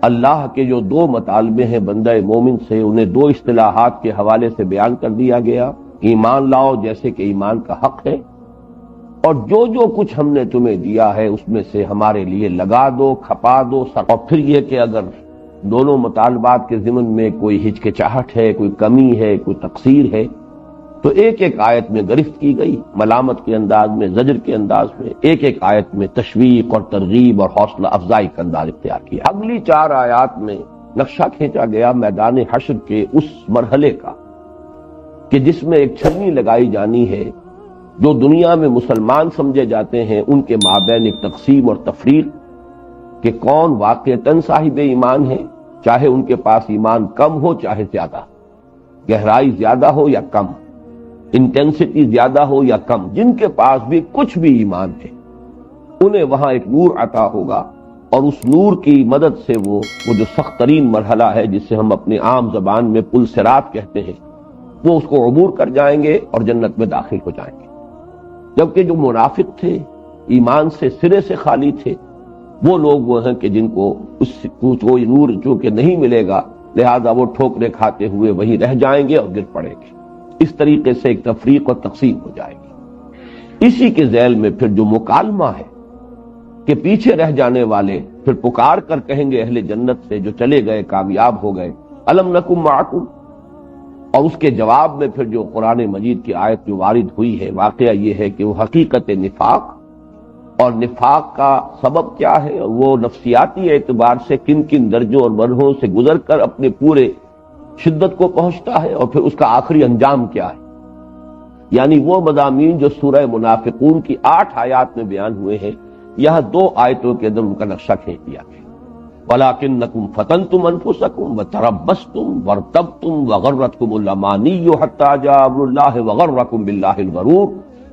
اللہ کے جو دو مطالبے ہیں بندہ مومن سے، انہیں دو اصطلاحات کے حوالے سے بیان کر دیا گیا۔ ایمان لاؤ جیسے کہ ایمان کا حق ہے، اور جو کچھ ہم نے تمہیں دیا ہے اس میں سے ہمارے لیے لگا دو، کھپا دو۔ اور پھر یہ کہ اگر دونوں مطالبات کے ضمن میں کوئی ہچکچاہٹ ہے، کوئی کمی ہے، کوئی تقصیر ہے، تو ایک ایک آیت میں گرفت کی گئی، ملامت کے انداز میں، زجر کے انداز میں، ایک ایک آیت میں تشویق اور ترغیب اور حوصلہ افزائی کا انداز اختیار کیا۔ اگلی 4 آیات میں نقشہ کھینچا گیا میدان حشر کے اس مرحلے کا کہ جس میں ایک چھلنی لگائی جانی ہے، جو دنیا میں مسلمان سمجھے جاتے ہیں ان کے مابین ایک تقسیم اور تفریق کہ کون واقعتاً صاحب ایمان ہے، چاہے ان کے پاس ایمان کم ہو چاہے زیادہ، گہرائی زیادہ ہو یا کم، انٹینسٹی زیادہ ہو یا کم، جن کے پاس بھی کچھ بھی ایمان ہے انہیں وہاں ایک نور عطا ہوگا، اور اس نور کی مدد سے وہ جو سخت ترین مرحلہ ہے جسے ہم اپنے عام زبان میں پل صراط کہتے ہیں، وہ اس کو عبور کر جائیں گے اور جنت میں داخل ہو جائیں گے۔ جبکہ جو منافق تھے، ایمان سے سرے سے خالی تھے، وہ لوگ وہ ہیں کہ جن کو اس کوئی نور چونکہ نہیں ملے گا، لہذا وہ ٹھوکریں کھاتے ہوئے وہیں رہ جائیں گے اور گر پڑیں گے۔ اس طریقے سے ایک تفریق اور تقسیم ہو جائے گی۔ اسی کے ذیل میں پھر جو مکالمہ ہے کہ پیچھے رہ جانے والے پھر پکار کر کہیں گے اہل جنت سے جو چلے گئے، کامیاب ہو گئے، الم نکم معکم، اور اس کے جواب میں پھر جو قرآن مجید کی آیت جو وارد ہوئی ہے، واقعہ یہ ہے کہ وہ حقیقت نفاق اور نفاق کا سبب کیا ہے، اور وہ نفسیاتی اعتبار سے کن کن درجوں اور مرحلوں سے گزر کر اپنے پورے شدت کو پہنچتا ہے، اور پھر اس کا آخری انجام کیا ہے۔ یعنی وہ مضامین جو سورہ منافقون کی 8 آیات میں بیان ہوئے ہیں، یہاں 2 آیتوں کے اندر ان کا نقشہ کھینچ دیا گیا۔ وَلَٰكِنَّكُمْ فَتَنْتُمْ أَنفُسَكُمْ وَتَرَبَّصْتُمْ وَارْتَبْتُمْ وَغَرَّتْكُمُ الْأَمَانِيُّ حَتَّىٰ جَاءَ أَمْرُ اللَّهِ وَغَرَّكُمْ بِاللَّهِ الْغَرُورُ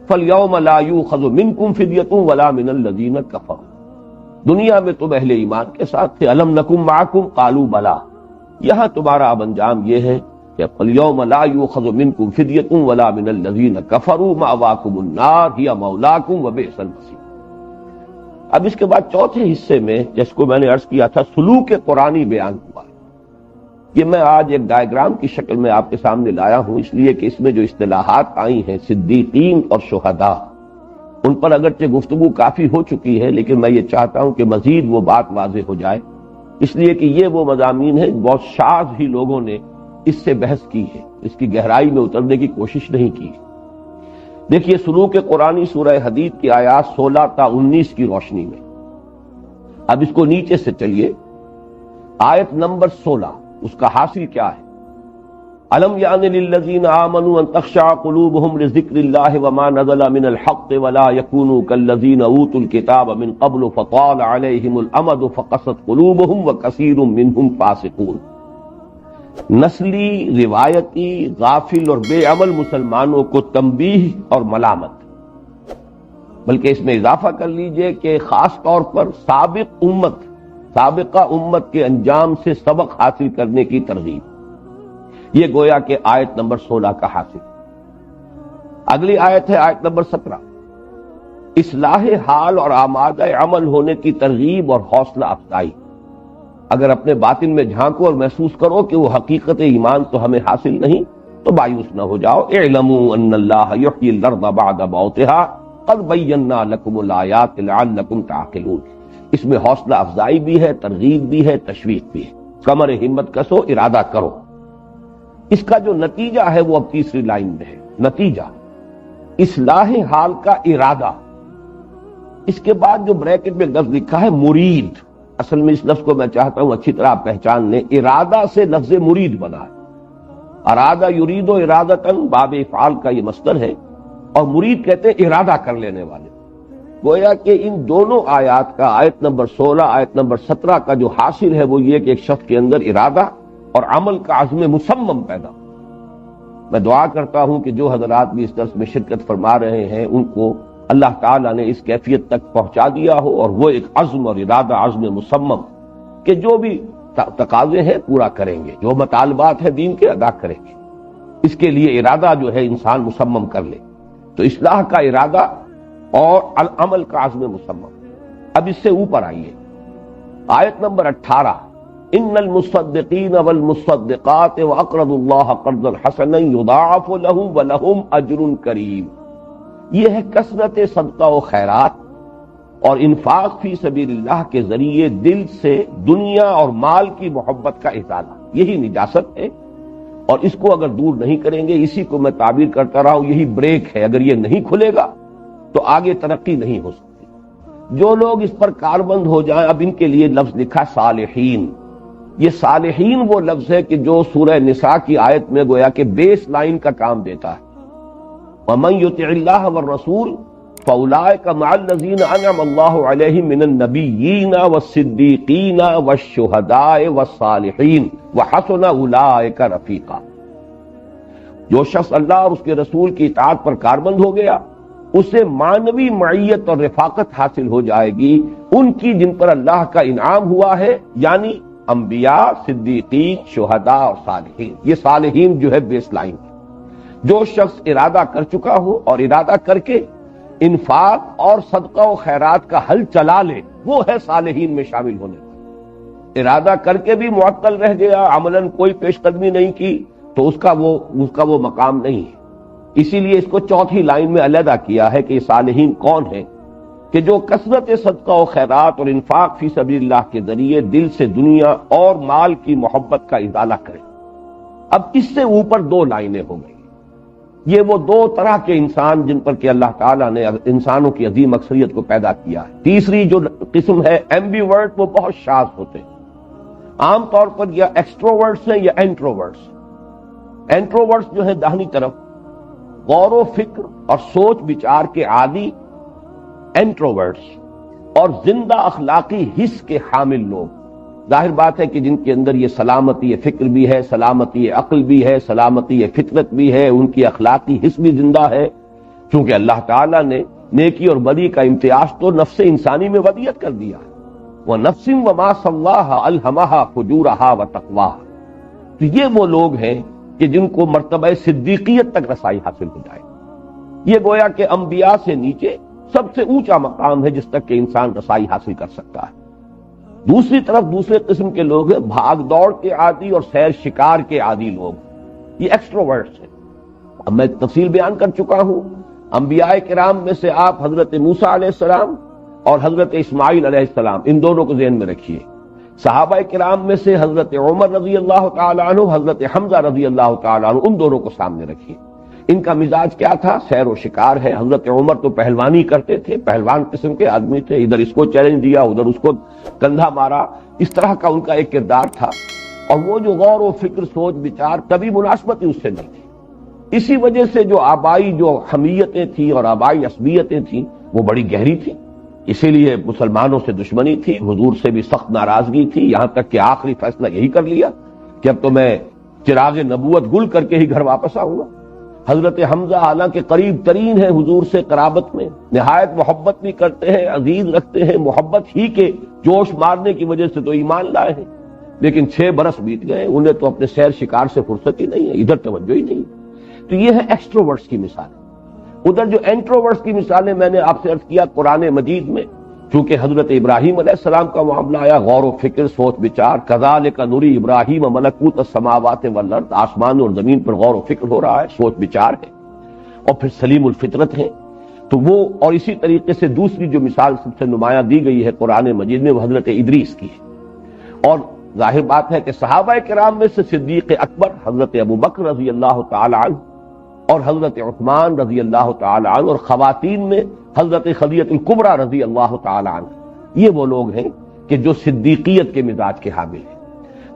فَالْيَوْمَ لَا يُؤْخَذُ مِنكُمْ فِدْيَةٌ وَلَا مِنَ الَّذِينَ كَفَرُوا۔ دنیا میں تم اہل ایمان کے ساتھ تھے، الم نکم معکم قالوا بلا۔ یہاں تمہارا اب انجام یہ ہے کہ فَالْيَوْمَ لَا يُؤْخَذُ مِنكُمْ فِدْيَةٌ وَلَا مِنَ الَّذِينَ كَفَرُوا مَأْوَاكُمُ النَّارُ هِيَ مَوْلَاكُمْ وَبِئْسَ الْمَصِيرُ۔ اب اس کے بعد چوتھے حصے میں جس کو میں نے عرض کیا تھا سلوک قرآنی بیان ہوا ہے۔ یہ میں آج ایک ڈائیگرام کی شکل میں آپ کے سامنے لایا ہوں، اس لیے کہ اس میں جو اصطلاحات آئی ہیں صدیقین اور شہداء، ان پر اگرچہ گفتگو کافی ہو چکی ہے، لیکن میں یہ چاہتا ہوں کہ مزید وہ بات واضح ہو جائے، اس لیے کہ یہ وہ مضامین ہیں بہت شاذ ہی لوگوں نے اس سے بحث کی ہے، اس کی گہرائی میں اترنے کی کوشش نہیں کی۔ دیکھیے سلوک قرآنی سورہ حدید کی آیات 16 تا 19 کی روشنی میں، اب اس کو نیچے سے چلیے۔ آیت نمبر 16 اس کا حاصل کیا ہے؟ الم یعن للذین آمنوا ان تخشع قلوبهم لذکر اللہ وما نزل من الحق ولا یکونوا کالذین اوتوا الکتاب من قبل فطال علیہم الامد فقست قلوبهم وکثیر منهم فاسقون۔ نسلی، روایتی، غافل اور بے عمل مسلمانوں کو تنبیہ اور ملامت، بلکہ اس میں اضافہ کر لیجئے کہ خاص طور پر سابقہ امت کے انجام سے سبق حاصل کرنے کی ترغیب۔ یہ گویا کہ آیت نمبر 16 کا حاصل۔ اگلی آیت ہے آیت نمبر 17، اصلاح حال اور آمادہ عمل ہونے کی ترغیب اور حوصلہ افزائی۔ اگر اپنے باطن میں جھانکو اور محسوس کرو کہ وہ حقیقت ایمان تو ہمیں حاصل نہیں، تو مایوس نہ ہو جاؤ۔ اعلموا ان اللہ یحیی الارض بعد موتها قد بینا لکم الآیات لعلکم تعقلون۔ اس میں حوصلہ افزائی بھی ہے، ترغیب بھی ہے، تشویق بھی ہے۔ کمر ہمت کسو، ارادہ کرو۔ اس کا جو نتیجہ ہے وہ اب تیسری لائن میں ہے۔ نتیجہ اصلاح حال کا ارادہ۔ اس کے بعد جو بریکٹ میں لفظ لکھا ہے مرید، اصل میں اس لفظ کو میں چاہتا ہوں اچھی طرح پہچان لیں، ارادہ سے لفظ مرید بنا ہے۔ ارادہ یرید و ارادتاً باب افعال کا یہ مصدر ہے، اور مرید کہتے ہیں ارادہ کر لینے والے۔ گویا کہ ان دونوں آیات کا، آیت نمبر 16 آیت نمبر 17 کا جو حاصل ہے وہ یہ کہ ایک شخص کے اندر ارادہ اور عمل کا عزم مصمم پیدا ہو۔ میں دعا کرتا ہوں کہ جو حضرات بھی اس درس میں شرکت فرما رہے ہیں ان کو اللہ تعالیٰ نے اس کیفیت تک پہنچا دیا ہو، اور وہ ایک عزم اور ارادہ، عزم مصمم کہ جو بھی تقاضے ہیں پورا کریں گے، جو مطالبات ہیں دین کے ادا کریں گے، اس کے لیے ارادہ جو ہے انسان مصمم کر لے۔ تو اصلاح کا ارادہ اور العمل کا عزم مصمم۔ اب اس سے اوپر آئیے، آیت نمبر 18 ان المصدقین والمصدقات واقرضوا اللہ قرضا حسنا یضاعف لهم ولهم اجر کریم. یہ ہے کثرت صدقہ و خیرات اور انفاق فی سبیل اللہ کے ذریعے دل سے دنیا اور مال کی محبت کا ازالہ. یہی نجاست ہے، اور اس کو اگر دور نہیں کریں گے، اسی کو میں تعبیر کرتا رہا ہوں، یہی بریک ہے. اگر یہ نہیں کھلے گا تو آگے ترقی نہیں ہو سکتی. جو لوگ اس پر کاربند ہو جائیں، اب ان کے لیے لفظ لکھا صالحین. یہ صالحین وہ لفظ ہے کہ جو سورہ نساء کی آیت میں گویا کہ بیس لائن کا کام دیتا ہے. وَمَن يُطِعِ اللَّهَ وَالرَّسُولَ فَأُولَٰئِكَ مَعَ الَّذِينَ أَنْعَمَ اللَّهُ عَلَيْهِم مِّنَ النَّبِيِّينَ وَالصِّدِّيقِينَ وَالشُّهَدَاءِ وَالصَّالِحِينَ وَحَسُنَ أُولَٰئِكَ رَفِيقًا. جو شخص اللہ اور اس کے رسول کی اطاعت پر کاربند ہو گیا، اسے معنوی معیت اور رفاقت حاصل ہو جائے گی ان کی جن پر اللہ کا انعام ہوا ہے، یعنی انبیاء، صدیقین، شہداء اور صالحین. یہ صالحین جو ہے بیس لائن. جو شخص ارادہ کر چکا ہو اور ارادہ کر کے انفاق اور صدقہ و خیرات کا حل چلا لے، وہ ہے صالحین میں شامل ہونے والا. ارادہ کر کے بھی معطل رہ گیا، عملاً کوئی پیش قدمی نہیں کی، تو اس کا وہ مقام نہیں ہے. اسی لیے اس کو چوتھی لائن میں علیحدہ کیا ہے کہ یہ صالحین کون ہیں، کہ جو کثرت صدقہ و خیرات اور انفاق فی سبیل اللہ کے ذریعے دل سے دنیا اور مال کی محبت کا ازالہ کرے. اب اس سے اوپر دو لائنیں ہو گئی. یہ وہ دو طرح کے انسان جن پر کہ اللہ تعالیٰ نے انسانوں کی عظیم اکثریت کو پیدا کیا ہے. تیسری جو قسم ہے ایمبیورٹ، وہ بہت شاذ ہوتے ہیں. عام طور پر یا ایکسٹروورٹس ہیں یا انٹروورٹس. انٹروورٹس جو ہے داہنی طرف غور و فکر اور سوچ بچار کے عادی انٹروورٹس، اور زندہ اخلاقی حس کے حامل لوگ. ظاہر بات ہے کہ جن کے اندر یہ سلامتی فکر بھی ہے، سلامتی عقل بھی ہے، سلامتی فطرت بھی ہے، ان کی اخلاقی حس بھی زندہ ہے، چونکہ اللہ تعالیٰ نے نیکی اور بدی کا امتیاز تو نفس انسانی میں ودیت کر دیا ہے. وَنَفْسٍ وَمَا سَوَّاهَا أَلْهَمَهَا فُجُورَهَا وَتَقْوَاهَا. تو یہ وہ لوگ ہیں کہ جن کو مرتبہ صدیقیت تک رسائی حاصل ہو جائے. یہ گویا کہ انبیاء سے نیچے سب سے اونچا مقام ہے جس تک کہ انسان رسائی حاصل کر سکتا ہے. دوسری طرف دوسرے قسم کے لوگ ہیں بھاگ دوڑ کے عادی اور سیر شکار کے عادی لوگ. یہ ایکسٹروورٹس ہیں. اب میں تفصیل بیان کر چکا ہوں. انبیاء کرام میں سے آپ حضرت موسیٰ علیہ السلام اور حضرت اسماعیل علیہ السلام، ان دونوں کو ذہن میں رکھیے. صحابہ کرام میں سے حضرت عمر رضی اللہ تعالی عنہ، حضرت حمزہ رضی اللہ تعالی عنہ، ان دونوں کو سامنے رکھیے. ان کا مزاج کیا تھا؟ سیر و شکار ہے. حضرت عمر تو پہلوانی کرتے تھے، پہلوان قسم کے آدمی تھے. ادھر اس کو چیلنج دیا، ادھر اس کو کندھا مارا. اس طرح کا ان کا ایک کردار تھا. اور وہ جو غور و فکر، سوچ بچار، کبھی مناسبت ہی اس سے نہیں تھی. اسی وجہ سے جو آبائی جو حمیتیں تھیں اور آبائی عصبیتیں تھیں وہ بڑی گہری تھیں. اسی لیے مسلمانوں سے دشمنی تھی، حضور سے بھی سخت ناراضگی تھی، یہاں تک کہ آخری فیصلہ یہی کر لیا کہ اب تو میں چراغ نبوت گل کر کے ہی گھر واپس آؤں گا. حضرت حمزہ حالانکہ قریب ترین ہے حضور سے قرابت میں، نہایت محبت بھی کرتے ہیں، عزیز رکھتے ہیں، محبت ہی کے جوش مارنے کی وجہ سے تو ایمان لائے ہیں، لیکن 6 برس بیت گئے، انہیں تو اپنے سیر شکار سے فرصت ہی نہیں ہے، ادھر توجہ ہی نہیں. تو یہ ہے ایکسٹروورٹس کی مثال. ادھر جو انٹروورٹس کی مثالیں میں نے آپ سے عرض کیا قرآن مجید میں، چونکہ حضرت ابراہیم علیہ السلام کا معاملہ آیا، غور و فکر، سوچ بچار. کذالک نری ابراہیم ملکوت السماوات والارض، آسمان اور زمین پر غور و فکر ہو رہا ہے، سوچ بچار ہے، اور پھر سلیم الفطرت ہے. تو وہ، اور اسی طریقے سے دوسری جو مثال سب سے نمایاں دی گئی ہے قرآن مجید میں، وہ حضرت ادریس کی ہے. اور ظاہر بات ہے کہ صحابہ کرام میں سے صدیق اکبر حضرت ابوبکر رضی اللہ تعالی عنہ اور حضرت عثمان رضی اللہ تعالی عنہ، اور خواتین میں حضرت خدیجہ الکبریٰ رضی اللہ تعالی عنہ، یہ وہ لوگ ہیں کہ جو صدیقیت کے مزاج کے حامل ہیں.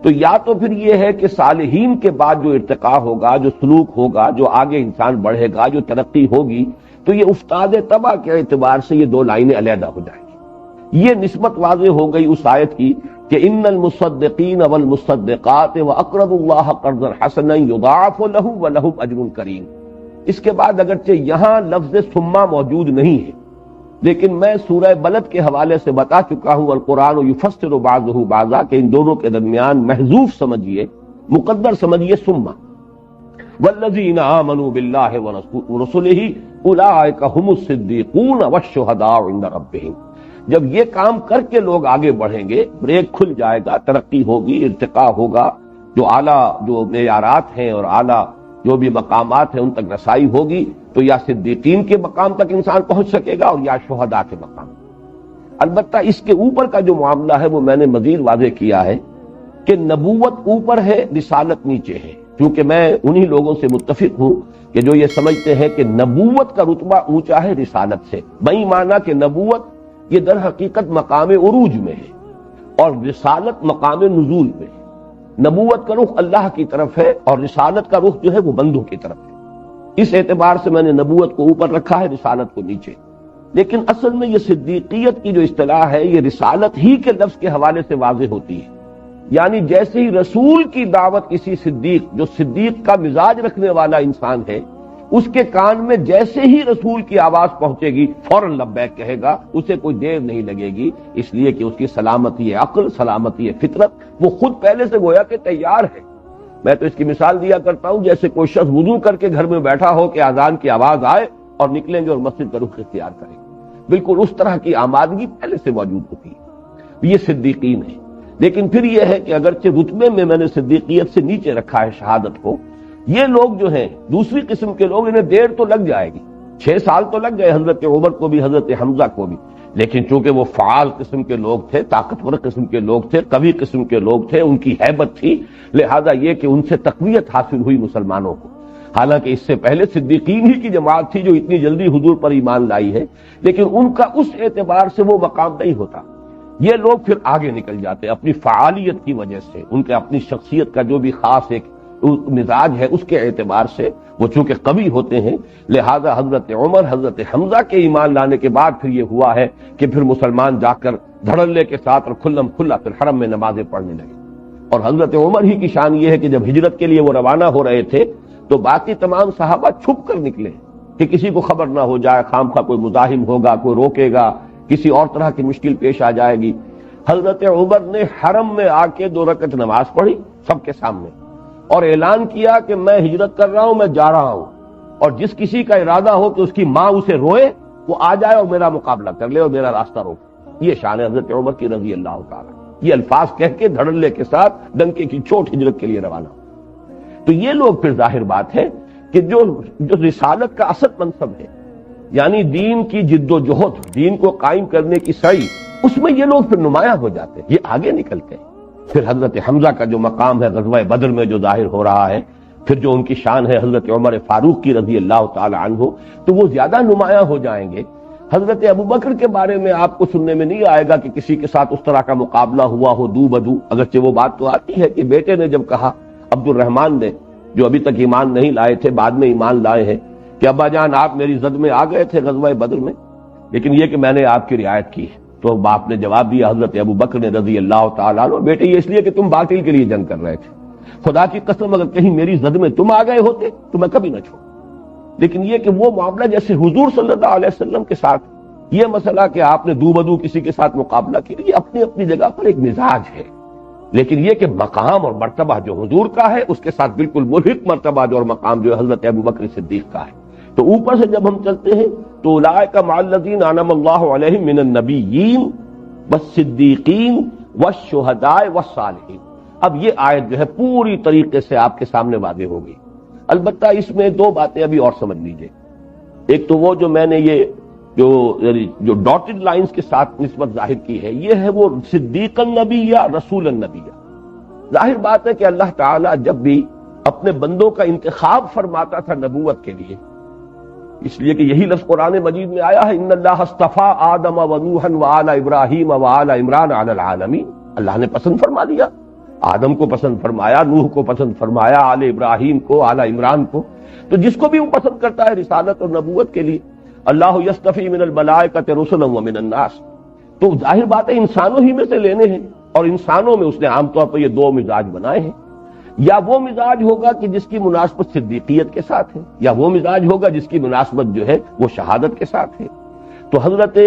تو یا تو پھر یہ ہے کہ صالحین کے بعد جو ارتقاء ہوگا، جو سلوک ہوگا، جو آگے انسان بڑھے گا، جو ترقی ہوگی، تو یہ استاد طبع کے اعتبار سے یہ دو لائنیں علیحدہ ہو جائیں گی. یہ نسبت واضح ہو گئی اس آیت کی کہ ان المصدقین والمصدقات واقرضوا اللہ قرضا حسنا یضاعف لهم ولهم اجر کریم. اس کے بعد اگرچہ یہاں لفظ ثم موجود نہیں ہے، لیکن میں سورہ بلد کے حوالے سے بتا چکا ہوں القرآن یفسر بعضہ بعضا، کہ ان دونوں کے درمیان محذوف سمجھیے، مقدر سمجھیے ثم. والذین آمنوا باللہ ورسلہ اولئک هم الصدیقون والشہداء عند ربہم. جب یہ کام کر کے لوگ آگے بڑھیں گے، بریک کھل جائے گا، ترقی ہوگی، ارتقاء ہوگا، جو اعلیٰ جو معیارات ہیں اور اعلیٰ جو بھی مقامات ہیں ان تک رسائی ہوگی، تو یا صدیقین کے مقام تک انسان پہنچ سکے گا اور یا شہداء کے مقام۔ البتہ اس کے اوپر کا جو معاملہ ہے وہ میں نے مزید واضح کیا ہے کہ نبوت اوپر ہے، رسالت نیچے ہے، کیونکہ میں انہی لوگوں سے متفق ہوں کہ جو یہ سمجھتے ہیں کہ نبوت کا رتبہ اونچا ہے رسالت سے، بئی معنی کہ نبوت یہ در حقیقت مقام عروج میں ہے اور رسالت مقام نزول میں ہے۔ نبوت کا رخ اللہ کی طرف ہے اور رسالت کا رخ جو ہے وہ بندوں کی طرف ہے۔ اس اعتبار سے میں نے نبوت کو اوپر رکھا ہے، رسالت کو نیچے۔ لیکن اصل میں یہ صدیقیت کی جو اصطلاح ہے یہ رسالت ہی کے لفظ کے حوالے سے واضح ہوتی ہے، یعنی جیسے ہی رسول کی دعوت کسی صدیق، جو صدیق کا مزاج رکھنے والا انسان ہے، اس کے کان میں جیسے ہی رسول کی آواز پہنچے گی فوراً لبیک کہے گا، اسے کوئی دیر نہیں لگے گی، اس لیے کہ اس کی سلامتی عقل، سلامتی فطرت، وہ خود پہلے سے گویا کہ تیار ہے۔ میں تو اس کی مثال دیا کرتا ہوں جیسے کوئی شخص وضو کر کے گھر میں بیٹھا ہو کہ اذان کی آواز آئے اور نکلیں گے اور مسجد کا رخ اختیار کریں گے، بالکل اس طرح کی آمادگی پہلے سے موجود ہوتی ہے۔ یہ صدیقین ہے۔ لیکن پھر یہ ہے کہ اگرچہ رتبے میں نے صدیقیت سے نیچے رکھا ہے شہادت کو، یہ لوگ جو ہیں دوسری قسم کے لوگ، انہیں دیر تو لگ جائے گی، 6 سال تو لگ گئے حضرت عمر کو بھی، حضرت حمزہ کو بھی، لیکن چونکہ وہ فعال قسم کے لوگ تھے، طاقتور قسم کے لوگ تھے، قوی قسم کے لوگ تھے، ان کی ہیبت تھی، لہذا یہ کہ ان سے تقویت حاصل ہوئی مسلمانوں کو۔ حالانکہ اس سے پہلے صدیقین ہی کی جماعت تھی جو اتنی جلدی حضور پر ایمان لائی ہے، لیکن ان کا اس اعتبار سے وہ مقام نہیں ہوتا۔ یہ لوگ پھر آگے نکل جاتے اپنی فعالیت کی وجہ سے، ان کے اپنی شخصیت کا جو بھی خاص ایک مزاج ہے اس کے اعتبار سے وہ چونکہ قوی ہوتے ہیں، لہذا حضرت عمر، حضرت حمزہ کے ایمان لانے کے بعد پھر یہ ہوا ہے کہ پھر مسلمان جا کر دھڑلے کے ساتھ اور کھلم کھلا پھر حرم میں نمازیں پڑھنے لگے۔ اور حضرت عمر ہی کی شان یہ ہے کہ جب ہجرت کے لیے وہ روانہ ہو رہے تھے تو باقی تمام صحابہ چھپ کر نکلے کہ کسی کو خبر نہ ہو جائے، خام خواہ کوئی مزاحم ہوگا، کوئی روکے گا، کسی اور طرح کی مشکل پیش آ جائے گی۔ حضرت عمر نے حرم میں آ کے 2 رکعت نماز پڑھی سب کے سامنے اور اعلان کیا کہ میں ہجرت کر رہا ہوں، میں جا رہا ہوں، اور جس کسی کا ارادہ ہو کہ اس کی ماں اسے روئے وہ آ جائے اور میرا مقابلہ کر لے اور میرا راستہ روکے۔ یہ شان ہے حضرت عمر کی رضی اللہ تعالیٰ۔ یہ الفاظ کہہ کے دھڑلے کے ساتھ ڈنکے کی چوٹ ہجرت کے لیے روانہ۔ تو یہ لوگ پھر ظاہر بات ہے کہ جو رسالت کا اصل منصب ہے، یعنی دین کی جد و جہد، دین کو قائم کرنے کی سعی، اس میں یہ لوگ پھر نمایاں ہو جاتے ہیں، یہ آگے نکلتے ہیں۔ پھر حضرت حمزہ کا جو مقام ہے غزوہ بدر میں جو ظاہر ہو رہا ہے، پھر جو ان کی شان ہے حضرت عمر فاروق کی رضی اللہ تعالی عنہ، تو وہ زیادہ نمایاں ہو جائیں گے۔ حضرت ابوبکر کے بارے میں آپ کو سننے میں نہیں آئے گا کہ کسی کے ساتھ اس طرح کا مقابلہ ہوا ہو دو بدو، اگرچہ وہ بات تو آتی ہے کہ بیٹے نے جب کہا، عبد الرحمن نے، جو ابھی تک ایمان نہیں لائے تھے بعد میں ایمان لائے ہیں، کہ ابا جان آپ میری زد میں آ گئے تھے غزوہ بدر میں، لیکن یہ کہ میں نے آپ کی رعایت کی ہے۔ تو باپ نے جواب دیا حضرت ابوبکر نے رضی اللہ تعالیٰ عنہ، بیٹے یہ اس لیے کہ تم باطل کے لیے جنگ کر رہے تھے، خدا کی قسم اگر کہیں میری زد میں تم آ گئے ہوتے تو میں کبھی نہ چھوڑ۔ لیکن یہ کہ وہ معاملہ جیسے حضور صلی اللہ علیہ وسلم کے ساتھ یہ مسئلہ کہ آپ نے دو بدو کسی کے ساتھ مقابلہ کیا، یہ اپنی اپنی جگہ پر ایک مزاج ہے، لیکن یہ کہ مقام اور مرتبہ جو حضور کا ہے اس کے ساتھ بالکل ملحق مرتبہ جو اور مقام جو حضرت ابوبکر صدیق کا ہے۔ تو اوپر سے جب ہم چلتے ہیں تو اولئک مع الذین انعم اللہ علیہم من النبیین والصدیقین والشہداء والصالحین۔ اب یہ آیت جو ہے پوری طریقے سے آپ کے سامنے واضح ہو گئی۔ البتہ اس میں 2 باتیں ابھی اور سمجھ لیجئے۔ ایک تو وہ جو میں نے یہ جو ڈاٹڈ لائنز کے ساتھ نسبت ظاہر کی ہے، یہ ہے وہ صدیق النبی یا رسول النبی۔ ظاہر بات ہے کہ اللہ تعالیٰ جب بھی اپنے بندوں کا انتخاب فرماتا تھا نبوت کے لیے، اس لیے کہ یہی لفظ قرآن مجید میں آیا ہے، ان اللہ اصطفیٰ آدم ونوحا وآل ابراہیم وآل عمران علی العالمین۔ اللہ نے پسند فرما دیا، آدم کو پسند فرمایا، نوح کو پسند فرمایا، آل ابراہیم کو، آل عمران کو، تو جس کو بھی وہ پسند کرتا ہے رسالت اور نبوت کے لیے۔ اللہ یصطفی من الملائکۃ رسلا ومن الناس، تو ظاہر بات ہے انسانوں ہی میں سے لینے ہیں، اور انسانوں میں اس نے عام طور پر یہ 2 مزاج بنائے ہیں، یا وہ مزاج ہوگا کہ جس کی مناسبت صدیقیت کے ساتھ ہے، یا وہ مزاج ہوگا جس کی مناسبت جو ہے وہ شہادت کے ساتھ ہے۔ تو حضرت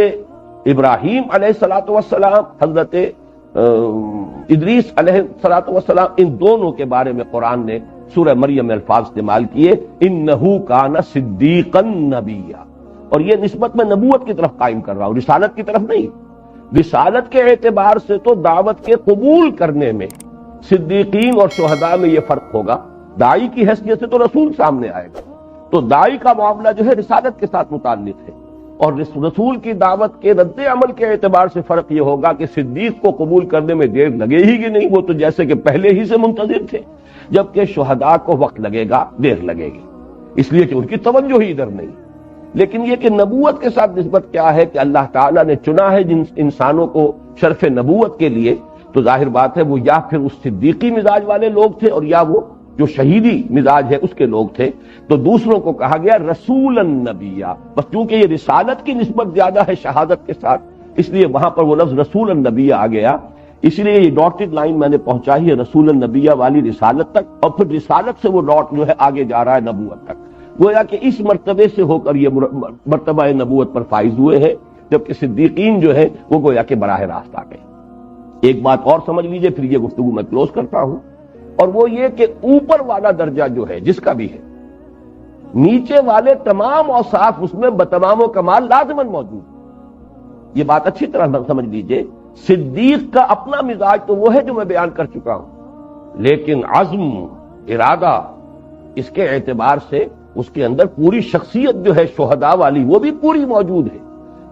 ابراہیم علیہ الصلوۃ والسلام، حضرت ادریس علیہ الصلوۃ والسلام، ان دونوں کے بارے میں قرآن نے سورہ مریم میں الفاظ استعمال کیے، انہ کان صدیقا نبیا، اور یہ نسبت میں نبوت کی طرف قائم کر رہا ہوں، رسالت کی طرف نہیں۔ رسالت کے اعتبار سے تو دعوت کے قبول کرنے میں صدیقین اور شہداء میں یہ فرق ہوگا. داعی کی حیثیت سے تو رسول سامنے آئے گا، تو داعی کا معاملہ جو ہے رسالت کے ساتھ متعلق ہے، اور رسول کی دعوت کے رد عمل کے اعتبار سے فرق یہ ہوگا کہ صدیق کو قبول کرنے میں دیر لگے ہی کہ نہیں، وہ تو جیسے کہ پہلے ہی سے منتظر تھے، جبکہ شہداء کو وقت لگے گا، دیر لگے گی، اس لیے کہ ان کی توجہ ہی ادھر نہیں. لیکن یہ کہ نبوت کے ساتھ نسبت کیا ہے کہ اللہ تعالیٰ نے چنا ہے جن انسانوں کو شرف نبوت کے لیے، تو ظاہر بات ہے وہ یا پھر اس صدیقی مزاج والے لوگ تھے اور یا وہ جو شہیدی مزاج ہے اس کے لوگ تھے. تو دوسروں کو کہا گیا رسول النبیہ، بس چونکہ یہ رسالت کی نسبت زیادہ ہے شہادت کے ساتھ، اس لیے وہاں پر وہ لفظ رسول النبیہ آ گیا. اس لیے یہ ڈاٹڈ لائن میں نے پہنچائی ہے رسول النبیہ والی رسالت تک، اور پھر رسالت سے وہ ڈاٹ جو ہے آگے جا رہا ہے نبوت تک. گویا کہ اس مرتبے سے ہو کر یہ مرتبہ نبوت پر فائز ہوئے ہیں، جبکہ صدیقین جو ہے وہ گویا کہ براہ راست آ گئے. ایک بات اور سمجھ لیجئے، پھر یہ گفتگو میں کلوز کرتا ہوں، اور وہ یہ کہ اوپر والا درجہ جو ہے جس کا بھی ہے، نیچے والے تمام اوصاف اس میں بتمام و کمال لازماً موجود. یہ بات اچھی طرح سمجھ لیجئے، صدیق کا اپنا مزاج تو وہ ہے جو میں بیان کر چکا ہوں، لیکن عزم، ارادہ، اس کے اعتبار سے اس کے اندر پوری شخصیت جو ہے شہداء والی وہ بھی پوری موجود ہے.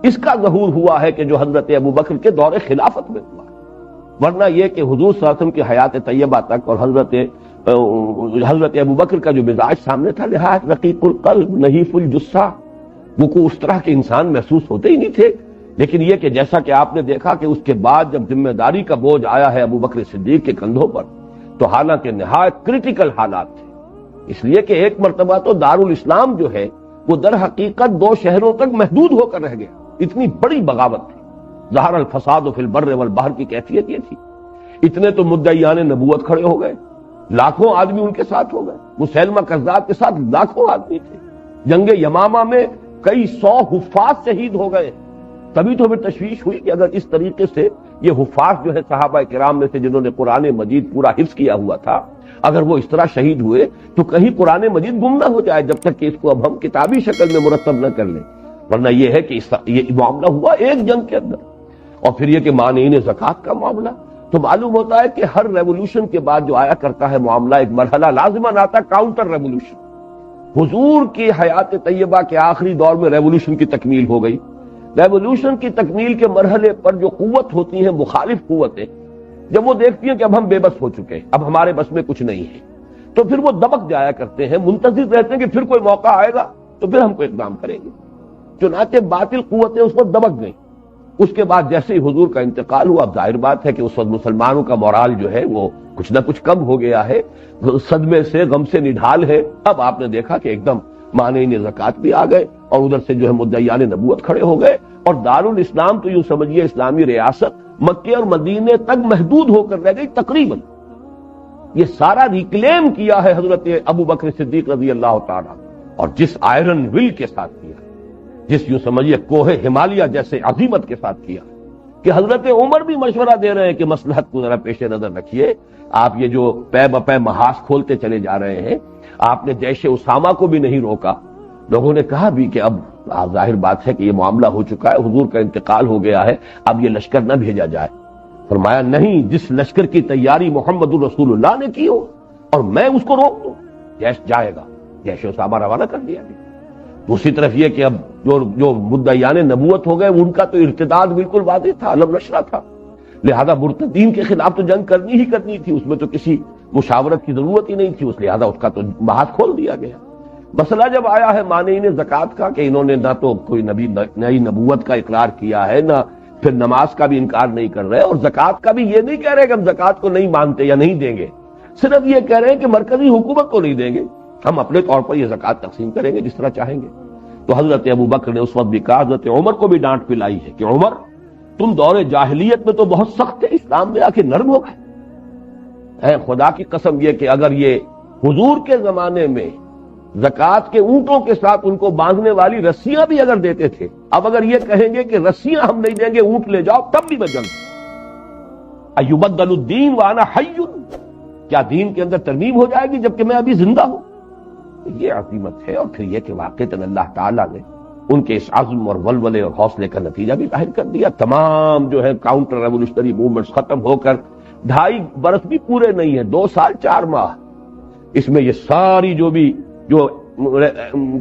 اس کا ظہور ہوا ہے کہ جو حضرت ابوبکر کے دور خلافت میں ہوا، ورنہ یہ کہ حضور صلی اللہ علیہ وسلم کی حیات طیبہ تک اور حضرت ابوبکر کا جو مزاج سامنے تھا، نہایت رقیق القلب نحیف الجثہ، وہ کو اس طرح کے انسان محسوس ہوتے ہی نہیں تھے. لیکن یہ کہ جیسا کہ آپ نے دیکھا کہ اس کے بعد جب ذمہ داری کا بوجھ آیا ہے ابوبکر صدیق کے کندھوں پر، تو حالانکہ نہایت کریٹیکل حالات تھے، اس لیے کہ ایک مرتبہ تو دارالاسلام جو ہے وہ در حقیقت 2 شہروں تک محدود ہو کر رہ گیا. اتنی بڑی بغاوت تھی، ظہر الفساد فی البر والبحر کی کیفیت یہ تھی. اتنے تو مدعیان نبوت کھڑے ہو گئے، لاکھوں آدمی ان کے ساتھ ہو گئے، مسیلمہ کذاب کے ساتھ لاکھوں آدمی تھے. جنگ یمامہ میں کئی 100 حفاظ شہید ہو گئے. تبھی تو پھر تشویش ہوئی کہ اگر اس طریقے سے یہ حفاظ جو ہے صحابہ کرام میں سے جنہوں نے قرآن مجید پورا حفظ کیا ہوا تھا، اگر وہ اس طرح شہید ہوئے تو کہیں قرآن مجید گم نہ ہو جائے، جب تک کہ اس کو اب ہم کتابی شکل میں مرتب نہ کر لیں. ورنہ یہ ہے کہ یہ معاملہ ہوا ایک جنگ کے اندر. اور پھر یہ کہ مانعین زکوٰۃ کا معاملہ، تو معلوم ہوتا ہے کہ ہر ریولوشن کے بعد جو آیا کرتا ہے معاملہ، ایک مرحلہ لازماً آتا ہے کاؤنٹر ریولوشن. حضور کی حیات طیبہ کے آخری دور میں ریولوشن کی تکمیل ہو گئی. ریولوشن کی تکمیل کے مرحلے پر جو قوت ہوتی ہیں، مخالف قوتیں، جب وہ دیکھتی ہیں کہ اب ہم بے بس ہو چکے ہیں، اب ہمارے بس میں کچھ نہیں ہے، تو پھر وہ دبک جایا کرتے ہیں، منتظر رہتے ہیں کہ پھر کوئی موقع آئے گا تو پھر ہم کو اقدام کریں گے. چنانچہ باطل قوتیں اس وقت دبک گئیں. اس کے بعد جیسے ہی حضور کا انتقال ہوا، اب ظاہر بات ہے کہ اس وقت مسلمانوں کا مورال جو ہے وہ کچھ نہ کچھ کم ہو گیا ہے، صدمے سے، غم سے نڈھال ہے. اب آپ نے دیکھا کہ ایک دم مانعین زکوٰۃ بھی آ گئے، اور ادھر سے جو ہے مدعیان نبوت کھڑے ہو گئے، اور دارالاسلام تو یوں سمجھیے اسلامی ریاست مکے اور مدینے تک محدود ہو کر رہ گئی تقریباً. یہ سارا ریکلیم کیا ہے حضرت ابوبکر صدیق رضی اللہ تعالیٰ، اور جس آئرن ول کے ساتھ کیا، جس یوں سمجھیے کوہ ہمالیہ جیسے عظیمت کے ساتھ کیا، کہ حضرت عمر بھی مشورہ دے رہے ہیں کہ مصلحت کو ذرا پیش نظر رکھیے. آپ یہ جو پے بپے محاذ کھولتے چلے جا رہے ہیں، آپ نے جیش اسامہ کو بھی نہیں روکا. لوگوں نے کہا بھی کہ اب ظاہر بات ہے کہ یہ معاملہ ہو چکا ہے، حضور کا انتقال ہو گیا ہے، اب یہ لشکر نہ بھیجا جائے. فرمایا نہیں، جس لشکر کی تیاری محمد الرسول اللہ نے کی ہو اور میں اس کو روک دوں، جیش جائے گا. جیش اسامہ روانہ کر دیا گیا. دوسری طرف یہ کہ اب جو مدعیان نبوت ہو گئے، ان کا تو ارتداد بالکل واضح تھا، علم نشرہ تھا، لہذا مرتدین کے خلاف تو جنگ کرنی ہی کرنی تھی، اس میں تو کسی مشاورت کی ضرورت ہی نہیں تھی، اس لہذا اس کا تو بحث کھول دیا گیا. مسئلہ جب آیا ہے مانعین زکوٰۃ کا کہ انہوں نے نہ تو کوئی نئی نبوت کا اقرار کیا ہے، نہ پھر نماز کا بھی انکار نہیں کر رہے، اور زکوٰۃ کا بھی یہ نہیں کہہ رہے کہ ہم زکوٰۃ کو نہیں مانتے یا نہیں دیں گے، صرف یہ کہہ رہے ہیں کہ مرکزی حکومت کو نہیں دیں گے، ہم اپنے طور پر یہ زکوٰۃ تقسیم کریں گے جس طرح چاہیں گے. تو حضرت ابوبکر نے اس وقت بھی کہا، حضرت عمر کو بھی ڈانٹ پلائی ہے کہ عمر تم دور جاہلیت میں تو بہت سخت تھے، اسلام میں آ کے نرم ہو گئے. اے خدا کی قسم، یہ کہ اگر یہ حضور کے زمانے میں زکوٰۃ کے اونٹوں کے ساتھ ان کو باندھنے والی رسیاں بھی اگر دیتے تھے، اب اگر یہ کہیں گے کہ رسیاں ہم نہیں دیں گے، اونٹ لے جاؤ، تب بھی میں جلد. ایبدل الدین وانا حی، کیا دین کے اندر ترمیم ہو جائے گی جبکہ میں ابھی زندہ ہوں؟ یہ عظیمت ہے. اور پھر یہ کہ واقعتاً اللہ تعالیٰ نے ان کے اس عزم اور ولولے اور حوصلے کا نتیجہ بھی ظاہر کر دیا. تمام جو ہے کاؤنٹر ریولوشنری موومنٹس ختم ہو کر 2.5 برس بھی پورے نہیں ہیں، 2 سال 4 ماہ، اس میں یہ ساری جو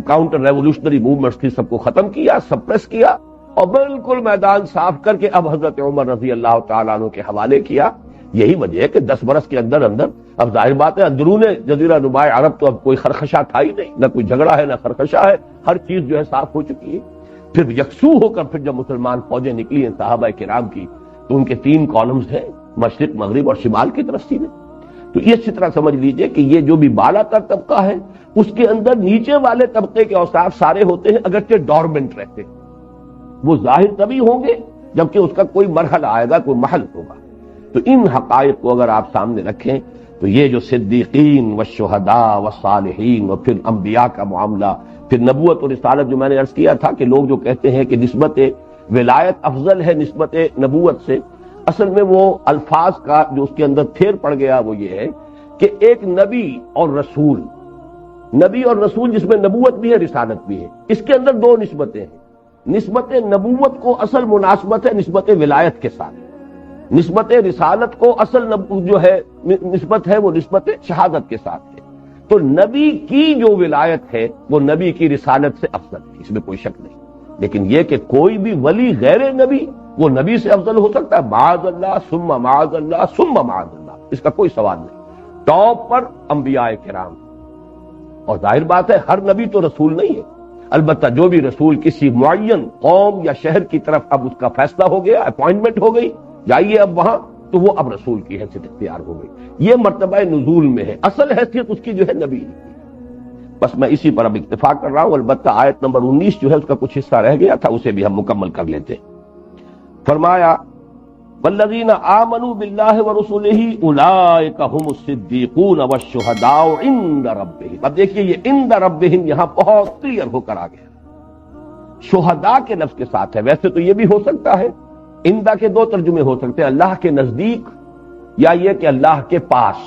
کاؤنٹر ریولوشنری موومنٹس تھی سب کو ختم کیا، سپریس کیا، اور بالکل میدان صاف کر کے اب حضرت عمر رضی اللہ تعالیٰ عنہ کے حوالے کیا. یہی وجہ ہے کہ 10 برس کے اندر اب ظاہر بات ہے اندرون جزیرہ نما عرب تو اب کوئی خرخشہ تھا ہی نہیں، نہ کوئی جھگڑا ہے نہ خرخشہ ہے، ہر چیز جو ہے صاف ہو چکی ہے. پھر یکسو ہو کر پھر جب مسلمان فوجیں نکلی ہیں صحابہ کرام کی، تو ان کے 3 کالمز ہیں، مشرق مغرب اور شمال کی طرف سینے. تو یہ اسی طرح سمجھ لیجئے کہ یہ جو بھی بالا تر طبقہ ہے اس کے اندر نیچے والے طبقے کے اوصاف سارے ہوتے ہیں، اگرچہ ڈورمنٹ رہتے ہیں. وہ ظاہر تبھی ہوں گے جبکہ اس کا کوئی مرحلہ آئے گا، کوئی محل ہوگا. تو ان حقائق کو اگر آپ سامنے رکھیں تو یہ جو صدیقین والشہداء والصالحین اور پھر انبیاء کا معاملہ، پھر نبوت اور رسالت جو میں نے عرض کیا تھا کہ لوگ جو کہتے ہیں کہ نسبت ولایت افضل ہے نسبت نبوت سے، اصل میں وہ الفاظ کا جو اس کے اندر پھیر پڑ گیا وہ یہ ہے کہ ایک نبی اور رسول جس میں نبوت بھی ہے رسالت بھی ہے، اس کے اندر 2 نسبتیں ہیں. نسبت نبوت کو اصل مناسبت ہے نسبت ولایت کے ساتھ، نسبت رسالت کو اصل جو ہے نسبت ہے وہ نسبت شہادت کے ساتھ ہے. تو نبی کی جو ولایت ہے وہ نبی کی رسالت سے افضل ہے، اس میں کوئی شک نہیں. لیکن یہ کہ کوئی بھی ولی غیر نبی وہ نبی سے افضل ہو سکتا ہے؟ معاذ اللہ ثم معاذ اللہ ثم معاذ اللہ، اس کا کوئی سوال نہیں. ٹاپ پر انبیاء کرام، اور ظاہر بات ہے ہر نبی تو رسول نہیں ہے. البتہ جو بھی رسول کسی معین قوم یا شہر کی طرف اب اس کا فیصلہ ہو گیا، اپوائنٹمنٹ ہو گئی، جائیے اب وہاں، تو وہ اب رسول کی حیثیت اختیار ہو گئی. یہ مرتبہ نزول میں ہے، اصل حیثیت اس کی جو ہے نبی. بس میں اسی پر اب اکتفا کر رہا ہوں. البتہ آیت نمبر 19 جو ہے اس کا کچھ حصہ رہ گیا تھا، اسے بھی ہم مکمل کر لیتے. فرمایا والذین آمنوا باللہ ورسلہ اولئک هم الصدیقون والشہداء عند ربہم. اب دیکھیے یہ عند ربہم یہاں بہت کلیئر ہو کر آ گیا، شہداء کے لفظ کے ساتھ ہے. ویسے تو یہ بھی ہو سکتا ہے، عندہ کے 2 ترجمے ہو سکتے ہیں، اللہ کے نزدیک یا یہ کہ اللہ کے پاس.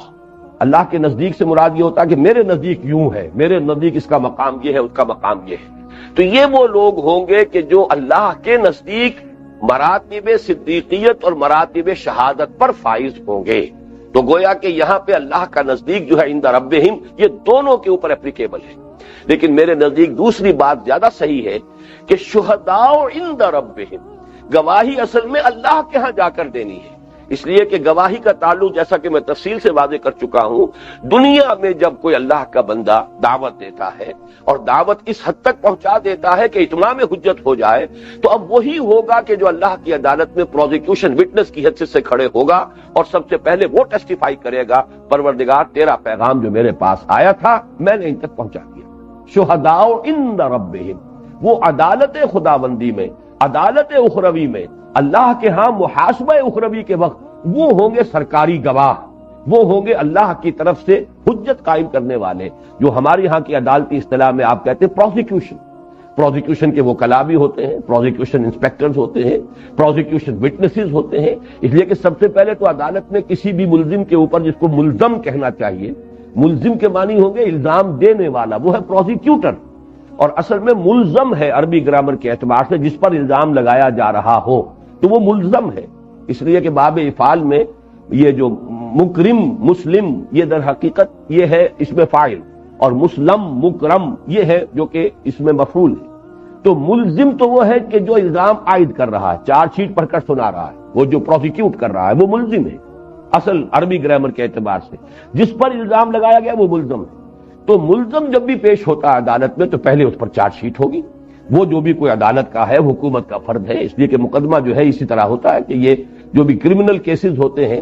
اللہ کے نزدیک سے مراد یہ ہوتا ہے کہ میرے نزدیک یوں ہے، میرے نزدیک اس کا مقام یہ ہے، اس کا مقام یہ ہے. تو یہ وہ لوگ ہوں گے کہ جو اللہ کے نزدیک مراتب صدیقیت اور مراتب شہادت پر فائز ہوں گے. تو گویا کہ یہاں پہ اللہ کا نزدیک جو ہے عند ربہم، یہ دونوں کے اوپر اپلیکیبل ہے. لیکن میرے نزدیک دوسری بات زیادہ صحیح ہے کہ شہداء عند ربہم، گواہی اصل میں اللہ کے ہاں جا کر دینی ہے. اس لیے کہ گواہی کا تعلق، جیسا کہ میں تفصیل سے واضح کر چکا ہوں، دنیا میں جب کوئی اللہ کا بندہ دعوت دیتا ہے اور دعوت اس حد تک پہنچا دیتا ہے کہ اتمام حجت ہو جائے، تو اب وہی ہوگا کہ جو اللہ کی عدالت میں پروزیکیوشن وٹنس کی حیثیت سے کھڑے ہوگا اور سب سے پہلے وہ ٹیسٹیفائی کرے گا، پروردگار تیرا پیغام جو میرے پاس آیا تھا میں نے ان تک پہنچا دیا. شہداء عند ربہم، وہ عدالت خداوندی میں، عدالت اخروی میں، اللہ کے ہاں محاسبہ اخروی کے وقت وہ ہوں گے سرکاری گواہ، وہ ہوں گے اللہ کی طرف سے حجت قائم کرنے والے، جو ہماری ہاں کی عدالتی اصطلاح میں آپ کہتے ہیں پروزیکیوشن کے وکلاء بھی ہوتے ہیں، پروزیکیوشن انسپیکٹرز ہوتے ہیں، پروزیکیوشن وٹنسز ہوتے ہیں. اس لیے کہ سب سے پہلے تو عدالت میں کسی بھی ملزم کے اوپر، جس کو ملزم کہنا چاہیے، ملزم کے معنی ہوں گے الزام دینے والا، وہ ہے پروزیکیوٹر. اور اصل میں ملزم ہے عربی گرامر کے اعتبار سے جس پر الزام لگایا جا رہا ہو، تو وہ ملزم ہے. اس لیے کہ باب افعال میں یہ جو مکرم مسلم، یہ در حقیقت یہ ہے اس میں فاعل، اور مسلم مکرم یہ ہے جو کہ اس میں مفعول ہے. تو ملزم تو وہ ہے کہ جو الزام عائد کر رہا ہے، 4 شیٹ پڑھ کر سنا رہا ہے، وہ جو پروسیکیوٹ کر رہا ہے وہ ملزم ہے اصل عربی گرامر کے اعتبار سے. جس پر الزام لگایا گیا وہ ملزم ہے. تو ملزم جب بھی پیش ہوتا ہے عدالت میں تو پہلے اس پر 4 شیٹ ہوگی. وہ جو بھی کوئی عدالت کا ہے، حکومت کا فرد ہے، اس لیے کہ مقدمہ جو ہے اسی طرح ہوتا ہے کہ یہ جو بھی کرمنل کیسز ہوتے ہیں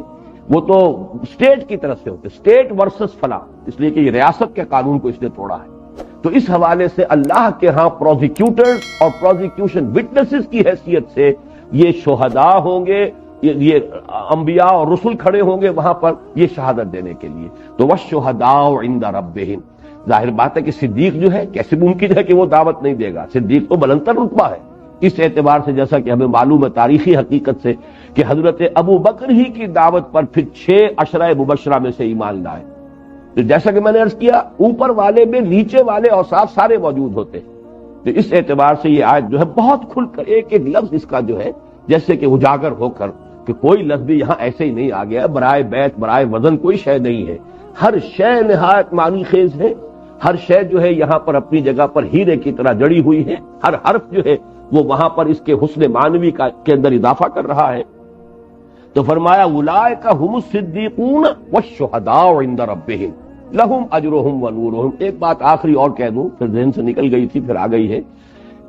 وہ تو اسٹیٹ کی طرف سے ہوتے ہیں، اسٹیٹ ورسس فلاں، اس لیے کہ یہ ریاست کے قانون کو اس نے توڑا ہے. تو اس حوالے سے اللہ کے ہاں پروزیکیوٹرز اور پروزیکیوشن وٹنسز کی حیثیت سے یہ شہداء ہوں گے، یہ انبیاء اور رسل کھڑے ہوں گے وہاں پر یہ شہادت دینے کے لیے. تو والشہداء عند ربہم، ظاہر بات ہے کہ صدیق جو ہے کیسے ممکن ہے کہ وہ دعوت نہیں دے گا؟ صدیق تو بلندتر رتبہ ہے اس اعتبار سے، جیسا کہ ہمیں معلوم ہے تاریخی حقیقت سے کہ حضرت ابو بکر ہی کی دعوت پر پھر 6 عشرہ مبشرہ میں سے ایمان لائے. تو جیسا کہ میں نے عرض کیا، اوپر والے میں نیچے والے اوصاف سارے موجود ہوتے ہیں. تو اس اعتبار سے یہ آیت جو ہے بہت کھل کر ایک ایک لفظ اس کا جو ہے جیسے کہ اجاگر ہو کر کہ کوئی لفظ بھی یہاں ایسے ہی نہیں آ گیا، برائے بیت برائے وزن کوئی شے نہیں ہے، ہر شے نہایت معنی خیز ہے، ہر شے جو ہے یہاں پر اپنی جگہ پر ہیرے کی طرح جڑی ہوئی ہے، ہر حرف جو ہے وہ وہاں پر اس کے حسن معنوی کے اندر اضافہ کر رہا ہے۔ تو فرمایا اولئک هم الصدیقون والشہداء عند ربہم لہم اجرہم ونورہم۔ ایک بات آخری اور کہہ دوں، پھر ذہن سے نکل گئی تھی پھر آ گئی ہے،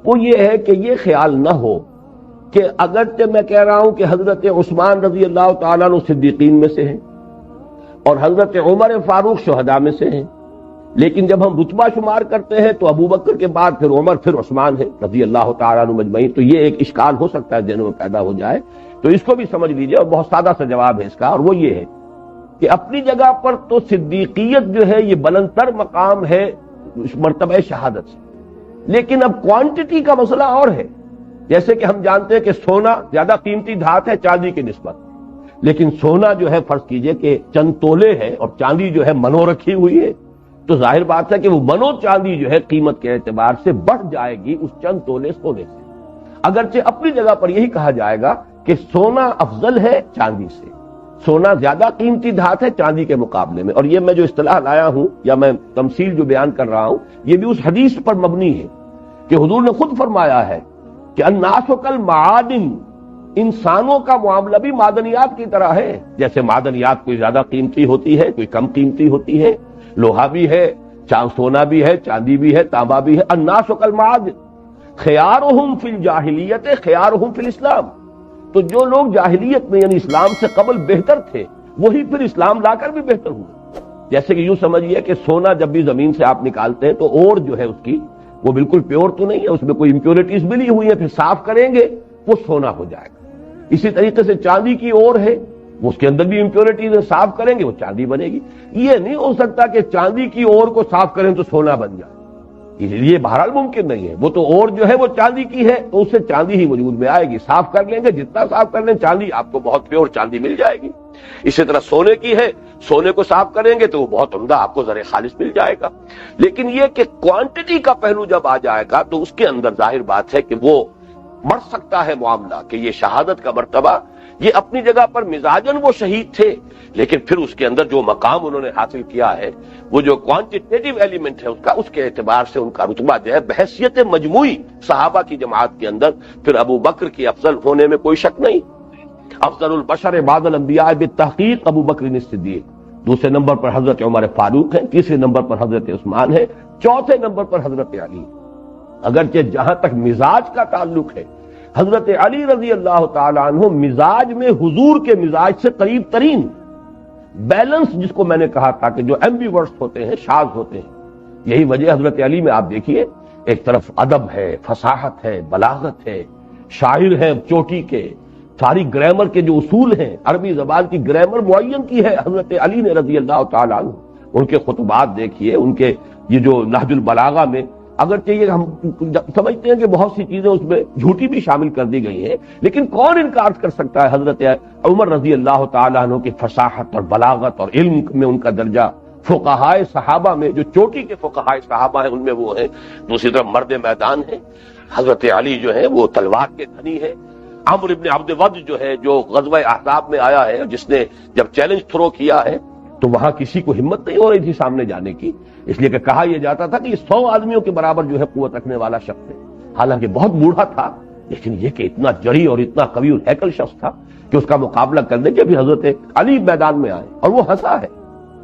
وہ یہ ہے کہ یہ خیال نہ ہو کہ اگرچہ میں کہہ رہا ہوں کہ حضرت عثمان رضی اللہ تعالیٰ عنہ صدیقین میں سے ہیں اور حضرت عمر فاروق شہداء میں سے ہیں، لیکن جب ہم رتبہ شمار کرتے ہیں تو ابو بکر کے بعد پھر عمر پھر عثمان ہے رضی اللہ تعالیٰ عنہ مجمعین۔ تو یہ ایک اشکال ہو سکتا ہے ذہنوں میں پیدا ہو جائے، تو اس کو بھی سمجھ لیجئے، اور بہت سادہ سا جواب ہے اس کا، اور وہ یہ ہے کہ اپنی جگہ پر تو صدیقیت جو ہے یہ بلند تر مقام ہے مرتبہ شہادت سے، لیکن اب کوانٹٹی کا مسئلہ اور ہے۔ جیسے کہ ہم جانتے ہیں کہ سونا زیادہ قیمتی دھات ہے چاندی کی نسبت، لیکن سونا جو ہے فرض کیجئے کہ چند تولے ہے اور چاندی جو ہے منو رکھی ہوئی ہے، تو ظاہر بات ہے کہ وہ منو چاندی جو ہے قیمت کے اعتبار سے بڑھ جائے گی اس چند تولے سونے سے، اگرچہ اپنی جگہ پر یہی کہا جائے گا کہ سونا افضل ہے چاندی سے، سونا زیادہ قیمتی دھات ہے چاندی کے مقابلے میں۔ اور یہ میں جو اصطلاح لایا ہوں یا میں تمثیل جو بیان کر رہا ہوں یہ بھی اس حدیث پر مبنی ہے کہ حضور نے خود فرمایا ہے کہ الناس کالمعادن، انسانوں کا معاملہ بھی معدنیات کی طرح ہے، جیسے معدنیات کوئی زیادہ قیمتی ہوتی ہے کوئی کم قیمتی ہوتی ہے، لوہا بھی ہے، سونا بھی ہے، چاندی بھی ہے، تانبا بھی ہے۔ الناس کالمعادن خیارہم فی الجاہلیت خیارہم فی الاسلام، تو جو لوگ جاہلیت میں یعنی اسلام سے قبل بہتر تھے وہی پھر اسلام لا کر بھی بہتر ہوئے۔ جیسے کہ یوں سمجھیے کہ سونا جب بھی زمین سے آپ نکالتے ہیں تو اور جو ہے اس کی وہ بالکل پیور تو نہیں ہے، اس میں کوئی امپیورٹیز ملی ہوئی ہیں، پھر صاف کریں گے وہ سونا ہو جائے گا۔ اسی طریقے سے چاندی کی اور ہے، وہ اس کے اندر بھی امپیورٹیز ہیں، صاف کریں گے وہ چاندی بنے گی۔ یہ نہیں ہو سکتا کہ چاندی کی اور کو صاف کریں تو سونا بن جائے، یہ بہرحال ممکن نہیں ہے۔ وہ تو اور جو ہے وہ چاندی کی ہے تو اس سے چاندی ہی وجود میں آئے گی، صاف کر لیں گے جتنا صاف کر لیں چاندی آپ کو بہت پیور چاندی مل جائے گی۔ اسی طرح سونے کی ہے، سونے کو صاف کریں گے تو وہ بہت عمدہ آپ کو زر خالص مل جائے گا۔ لیکن یہ کہ کوانٹٹی کا پہلو جب آ جائے گا تو اس کے اندر ظاہر بات ہے کہ وہ بڑھ سکتا ہے معاملہ، کہ یہ شہادت کا مرتبہ یہ اپنی جگہ پر مزاجن وہ شہید تھے، لیکن پھر اس کے اندر جو مقام انہوں نے حاصل کیا ہے وہ جو کوانٹیٹیو ایلیمنٹ ہے اس کے اعتبار سے ان کا رتبہ جو ہے بحیثیت مجموعی صحابہ کی جماعت کے اندر پھر ابو بکر کی افضل ہونے میں کوئی شک نہیں۔ افضل البشر بعد الانبیاء بالتحقیق ابو بکر الصدیق، دوسرے نمبر پر حضرت عمر فاروق ہے، تیسرے نمبر پر حضرت عثمان ہے، چوتھے نمبر پر حضرت علی۔ اگرچہ جہاں تک مزاج کا تعلق ہے حضرت علی رضی اللہ تعالیٰ عنہ مزاج میں حضور کے مزاج سے قریب ترین بیلنس، جس کو میں نے کہا تھا کہ جو ایمبیورس ہوتے ہیں، شاذ ہوتے ہیں، یہی وجہ حضرت علی میں آپ دیکھیے ایک طرف ادب ہے، فصاحت ہے، بلاغت ہے، شاعر ہیں چوٹی کے، ساری گرامر کے جو اصول ہیں، عربی زبان کی گرامر معین کی ہے حضرت علی نے رضی اللہ تعالیٰ عنہ۔ ان کے خطبات دیکھیے، ان کے یہ جو نہج البلاغہ میں اگرچہ یہ ہم سمجھتے ہیں کہ بہت سی چیزیں اس میں جھوٹی بھی شامل کر دی گئی ہیں، لیکن کون انکار کر سکتا ہے حضرت عمر رضی اللہ تعالیٰ عنہ کی فصاحت اور بلاغت اور علم میں ان کا درجہ، فقہائے صحابہ میں جو چوٹی کے فقہائے صحابہ ہیں ان میں وہ ہیں، دوسری طرف مرد میدان ہے، حضرت علی جو ہے وہ تلوار کے دھنی ہے، عمرو ابن عبد ود جو ہے جو غزوہ احزاب میں آیا ہے، جس نے جب چیلنج تھرو کیا ہے تو وہاں کسی کو ہمت نہیں ہو رہی تھی سامنے جانے کی، اس لیے کہ کہا یہ جاتا تھا کہ یہ 100 آدمیوں کے برابر جو ہے قوت رکھنے والا شخص ہے، حالانکہ بہت بوڑھا تھا، لیکن یہ کہ اتنا جری اور اتنا قوی الہیکل شخص تھا کہ اس کا مقابلہ کرنے کے بھی حضرت علی میدان میں آئے اور وہ ہنسا ہے۔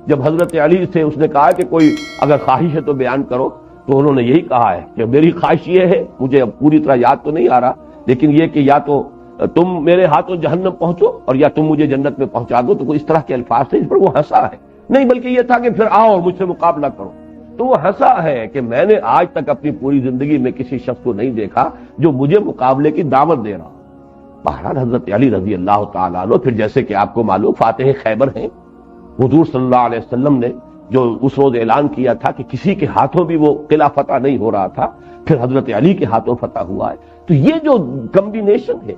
جب حضرت علی سے اس نے کہا کہ کوئی اگر خواہش ہے تو بیان کرو، تو انہوں نے یہی کہا ہے کہ میری خواہش یہ ہے، مجھے اب پوری طرح یاد تو نہیں آ رہا، لیکن یہ کہ یا تو تم میرے ہاتھوں جہنم پہنچو اور یا تم مجھے جنت میں پہنچا دو، تو کوئی اس طرح کے الفاظ تھے، اس پر وہ ہنسا ہے، نہیں بلکہ یہ تھا کہ پھر آؤ اور مجھ سے مقابلہ کرو۔ تو وہ ہنسا ہے کہ میں نے آج تک اپنی پوری زندگی میں کسی شخص کو نہیں دیکھا جو مجھے مقابلے کی دعوت دے رہا۔ بہرحال حضرت علی رضی اللہ تعالیٰ عنہ پھر جیسے کہ آپ کو معلوم فاتح خیبر ہیں، حضور صلی اللہ علیہ وسلم نے جو اس روز اعلان کیا تھا کہ کسی کے ہاتھوں بھی وہ قلعہ فتح نہیں ہو رہا تھا، پھر حضرت علی کے ہاتھوں فتح ہوا ہے۔ تو یہ جو کمبینیشن ہے،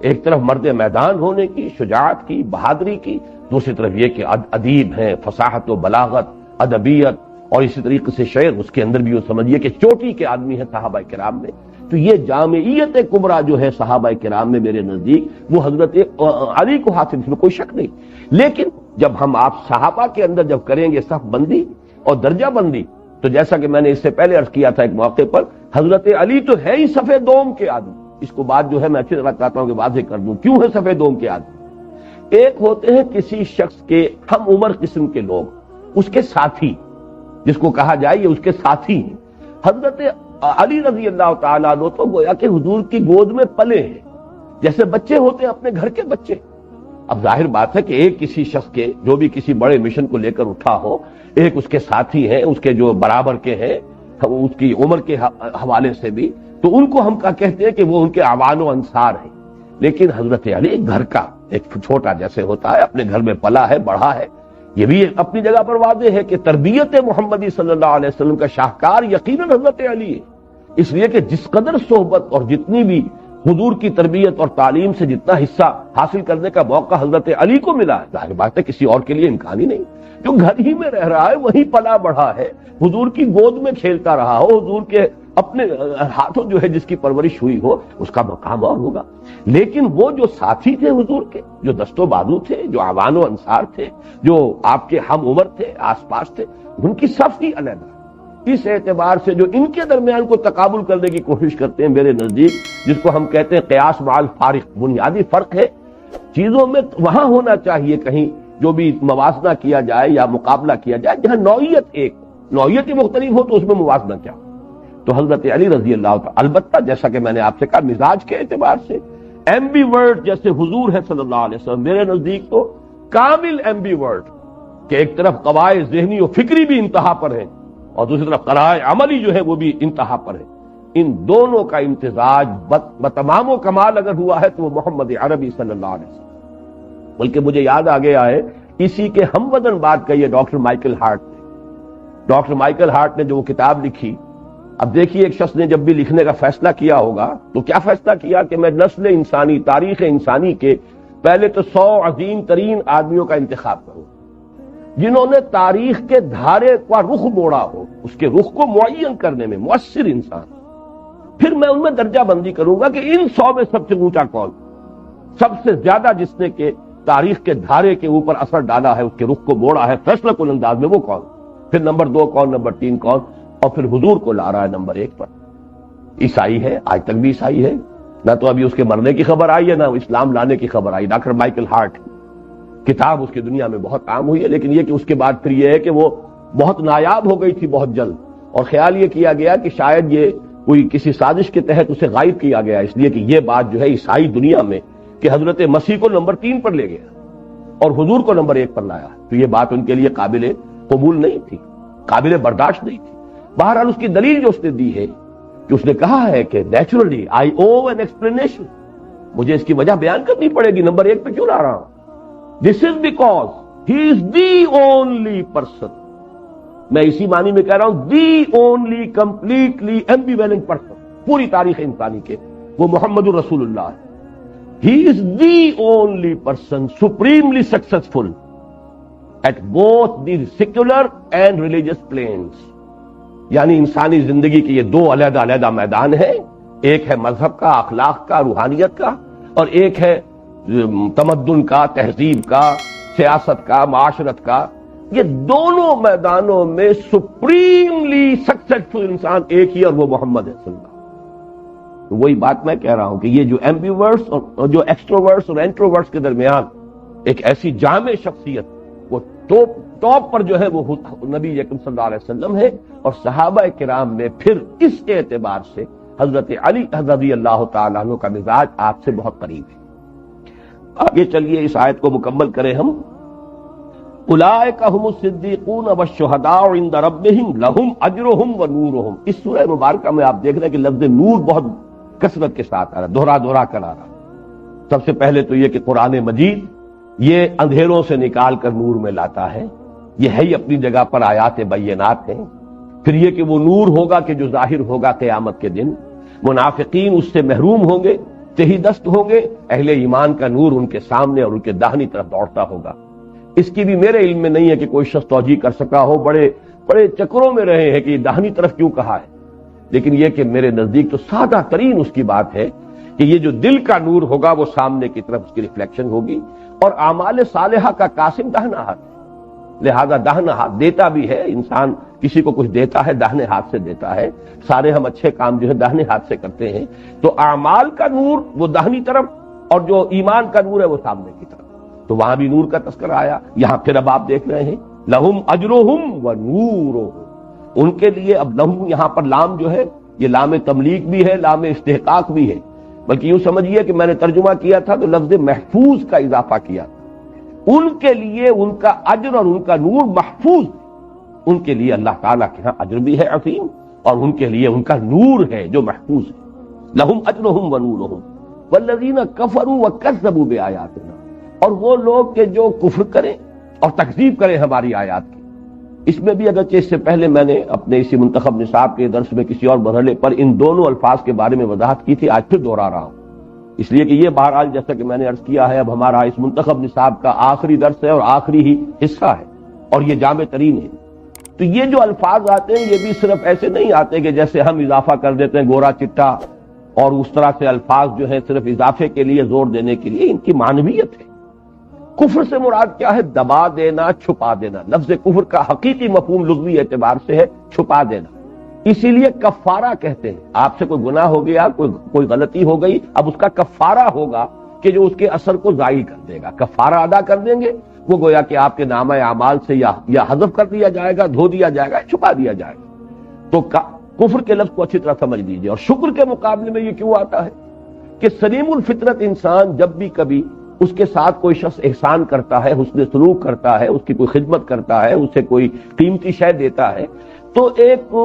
ایک طرف مرد میدان ہونے کی، شجاعت کی، بہادری کی، دوسری طرف یہ کہ ادیب ہیں، فصاحت و بلاغت، ادبیت اور اسی طریقے سے شعر اس کے اندر بھی وہ سمجھیے کہ چوٹی کے آدمی ہیں صحابہ کرام میں. تو یہ جامعیت کبریٰ جو ہے صحابہ کرام میں میرے نزدیک وہ حضرت علی کو حاصل، اس میں کوئی شک نہیں. لیکن جب ہم آپ صحابہ کے اندر جب کریں گے صف بندی اور درجہ بندی، تو جیسا کہ میں نے اس سے پہلے عرض کیا تھا ایک موقع پر، حضرت علی تو ہے ہی صف دوم کے آدمی. اس کو بات جو ہے میں اچھی طرح چاہتا ہوں کہ واضح کر دوں کیوں ہے صف دوم کے آدمی. ایک ہوتے ہیں کسی شخص کے ہم عمر قسم کے لوگ، اس کے ساتھی، جس کو کہا جائے یہ اس کے ساتھی ہیں. حضرت علی رضی اللہ تعالیٰ عنہ تو گویا کہ حضور کی گود میں پلے ہیں، جیسے بچے ہوتے ہیں اپنے گھر کے بچے. اب ظاہر بات ہے کہ ایک کسی شخص کے جو بھی کسی بڑے مشن کو لے کر اٹھا ہو، ایک اس کے ساتھی ہیں، اس کے جو برابر کے ہیں، اس کی عمر کے حوالے سے بھی، تو ان کو ہم کہتے ہیں کہ وہ ان کے اعوان و انصار ہیں. لیکن حضرت علی گھر کا ایک چھوٹا جیسے ہوتا ہے، اپنے گھر میں پلا ہے، بڑھا ہے. یہ بھی اپنی جگہ پر واضح ہے کہ تربیت محمدی صلی اللہ علیہ وسلم کا شاہکار یقیناً حضرت علی ہے. اس لیے کہ جس قدر صحبت اور جتنی بھی حضور کی تربیت اور تعلیم سے جتنا حصہ حاصل کرنے کا موقع حضرت علی کو ملا ہے، ظاہر بات ہے کسی اور کے لیے امکان ہی نہیں. جو گھر ہی میں رہ رہا ہے، وہیں پلا بڑھا ہے، حضور کی گود میں کھیلتا رہا ہو، حضور کے اپنے ہاتھوں جو ہے جس کی پرورش ہوئی ہو، اس کا مقام اور ہوگا. لیکن وہ جو ساتھی تھے حضور کے، جو دست و بازو تھے، جو اعوان و انصار تھے، جو آپ کے ہم عمر تھے، آس پاس تھے، ان کی صف ہی علیحدہ. اس اعتبار سے جو ان کے درمیان کو تقابل کرنے کی کوشش کرتے ہیں میرے نزدیک، جس کو ہم کہتے ہیں قیاس مع الفارق، بنیادی فرق ہے چیزوں میں وہاں ہونا چاہیے کہیں جو بھی موازنہ کیا جائے یا مقابلہ کیا جائے جہاں نوعیت ایک، نوعیت ہی مختلف ہو تو اس میں موازنہ کیا. تو حضرت علی رضی اللہ تعالی، البتہ جیسا کہ میں نے آپ سے کہا مزاج کے اعتبار سے ایمبی ورڈ جیسے حضور ہے صلی اللہ علیہ وسلم، میرے نزدیک تو کامل ایمبی ورڈ کہ ایک طرف قواعد ذہنی و فکری بھی انتہا پر ہیں اور دوسری طرف قواعد عملی جو ہے وہ بھی انتہا پر ہے. ان دونوں کا امتزاج بتمام و کمال اگر ہوا ہے تو وہ محمد عربی صلی اللہ علیہ وسلم. بلکہ مجھے یاد آ گیا ہے اسی کے ہم وزن بات کہی ہے ڈاکٹر مائیکل ہارٹ نے. ڈاکٹر مائیکل ہارٹ نے جو وہ کتاب لکھی، اب دیکھیے ایک شخص نے جب بھی لکھنے کا فیصلہ کیا ہوگا تو کیا فیصلہ کیا کہ میں نسل انسانی، تاریخ انسانی کے پہلے تو 100 عظیم ترین آدمیوں کا انتخاب کروں جنہوں نے تاریخ کے دھارے کا رخ موڑا ہو، اس کے رخ کو معین کرنے میں مؤثر انسان. پھر میں ان میں درجہ بندی کروں گا کہ ان 100 میں سب سے اونچا کون، سب سے زیادہ جس نے کہ تاریخ کے دھارے کے اوپر اثر ڈالا ہے، اس کے رخ کو موڑا ہے فیصلہ کن انداز میں، وہ کون. پھر نمبر 2 کون، نمبر 3 کون، اور پھر حضور کو لا رہا ہے نمبر 1 پر. عیسائی ہے، آج تک بھی عیسائی ہے، نہ تو ابھی اس کے مرنے کی خبر آئی ہے نہ اسلام لانے کی خبر آئی. ڈاکٹر مائیکل ہارٹ کتاب اس کی دنیا میں بہت عام ہوئی ہے، لیکن یہ کہ اس کے بعد پھر یہ ہے کہ وہ بہت نایاب ہو گئی تھی بہت جلد، اور خیال یہ کیا گیا کہ شاید یہ کوئی کسی سازش کے تحت اسے غائب کیا گیا، اس لیے کہ یہ بات جو ہے عیسائی دنیا میں کہ حضرت مسیح کو نمبر 3 پر لے گیا اور حضور کو نمبر 1 پر لایا، تو یہ بات ان کے لیے قابل قبول نہیں تھی، قابل برداشت نہیں تھی. بہرحال اس کی دلیل جو اس نے دی ہے کہ اس نے کہا ہے کہ naturally I O an explanation, مجھے اس کی وجہ بیان کرنی پڑے گی، نمبر 1 پہ کیوں لا رہا ہوں. This is because he is the only person, میں اسی معنی میں کہہ رہا ہوں the only completely ambivalent person پوری تاریخ انسانی کے، وہ محمد الرسول اللہ ہے. He is the only person supremely successful at both the secular and religious planes. یعنی انسانی زندگی کے یہ 2 علیحدہ علیحدہ میدان ہیں، ایک ہے مذہب کا، اخلاق کا، روحانیت کا، اور ایک ہے تمدن کا، تہذیب کا، سیاست کا، معاشرت کا. یہ دونوں میدانوں میں سپریملی سکسیسفل انسان ایک ہی، اور وہ محمد صلی اللہ علیہ وسلم. تو وہی بات میں کہہ رہا ہوں کہ یہ جو ایمبیورٹس اور جو ایکسٹروورٹس اور انٹروورٹس کے درمیان ایک ایسی جامع شخصیت، وہ ٹاپ پر جو ہے وہ نبی اکرم صلی اللہ علیہ وسلم ہے، اور صحابہ کرام میں پھر اس اعتبار سے حضرت علی رضی اللہ تعالیٰ عنہ کا مزاج آپ سے بہت قریب ہے. آگے چلیے اس آیت کو مکمل کریں ہم. اولئک هم الصدیقون والشہداء عند ربهم لهم اجرهم ونورهم. اس سورہ مبارکہ میں آپ دیکھ رہے ہیں کہ لفظ نور بہت کثرت کے ساتھ آ رہا ہے، دوہرا کر آ رہا ہے. سب سے پہلے تو یہ کہ قرآن مجید یہ اندھیروں سے نکال کر نور میں لاتا ہے، یہ ہے ہی اپنی جگہ پر آیات بینات ہیں. پھر یہ کہ وہ نور ہوگا کہ جو ظاہر ہوگا قیامت کے دن، منافقین اس سے محروم ہوں گے، تہی دست ہوں گے، اہل ایمان کا نور ان کے سامنے اور ان کے داہنی طرف دوڑتا ہوگا. اس کی بھی میرے علم میں نہیں ہے کہ کوئی شخص توجیہ کر سکا ہو، بڑے بڑے چکروں میں رہے ہیں کہ یہ داہنی طرف کیوں کہا ہے، لیکن یہ کہ میرے نزدیک تو سادہ ترین اس کی بات ہے کہ یہ جو دل کا نور ہوگا وہ سامنے کی طرف اس کی ریفلیکشن ہوگی، اور اعمال صالحہ کا قاسم داہنا ہاتھ ہے، لہذا داہنا ہاتھ دیتا بھی ہے، انسان کسی کو کچھ دیتا ہے داہنے ہاتھ سے دیتا ہے، سارے ہم اچھے کام جو ہے داہنے ہاتھ سے کرتے ہیں، تو اعمال کا نور وہ داہنی طرف اور جو ایمان کا نور ہے وہ سامنے کی طرف، تو وہاں بھی نور کا تذکرہ آیا۔ یہاں پھر اب آپ دیکھ رہے ہیں لہم اجرہم و نورہم، ان کے لیے اب لہم یہاں پر لام جو ہے یہ لام تملیک بھی ہے، لام استحقاق بھی ہے، بلکہ یوں سمجھیے کہ میں نے ترجمہ کیا تھا تو لفظ محفوظ کا اضافہ کیا، ان کے لیے ان کا اجر اور ان کا نور محفوظ، ان کے لیے اللہ تعالیٰ کے ہاں اجر بھی ہے عظیم، اور ان کے لیے ان کا نور ہے جو محفوظ ہے۔ لہم اجرہم و نورہم والذین کفروا وکذبوا بآیاتنا، اور وہ لوگ کہ جو کفر کریں اور تکذیب کریں ہماری آیات کی۔ اس میں بھی اگرچہ اس سے پہلے میں نے اپنے اسی منتخب نصاب کے درس میں کسی اور مرحلے پر ان دونوں الفاظ کے بارے میں وضاحت کی تھی، آج پھر دوہرا رہا ہوں، اس لیے کہ یہ بہرحال جیسا کہ میں نے عرض کیا ہے اب ہمارا اس منتخب نصاب کا آخری درس ہے اور آخری ہی حصہ ہے، اور یہ جامع ترین ہے۔ تو یہ جو الفاظ آتے ہیں یہ بھی صرف ایسے نہیں آتے کہ جیسے ہم اضافہ کر دیتے ہیں گورا چٹا، اور اس طرح سے الفاظ جو ہے صرف اضافے کے لیے زور دینے کے لیے، ان کی معنویت ہے۔ کفر سے مراد کیا ہے؟ دبا دینا، چھپا دینا۔ لفظ کفر کا حقیقی مفہوم لغوی اعتبار سے ہے چھپا دینا، اسی لیے کفارہ کہتے ہیں۔ آپ سے کوئی گناہ ہو گیا، کوئی غلطی ہو گئی، اب اس کا کفارہ ہوگا کہ جو اس کے اثر کو زائل کر دے گا، کفارہ ادا کر دیں گے، وہ گویا کہ آپ کے نامہ اعمال سے یا حذف کر دیا جائے گا، دھو دیا جائے گا، چھپا دیا جائے گا۔ تو کفر کے لفظ کو اچھی طرح سمجھ لیجیے۔ اور شکر کے مقابلے میں یہ کیوں آتا ہے کہ سلیم الفطرت انسان جب بھی کبھی اس کے ساتھ کوئی شخص احسان کرتا ہے، حسن سلوک کرتا ہے، اس کی کوئی خدمت کرتا ہے، اسے کوئی قیمتی شے دیتا ہے، تو ایک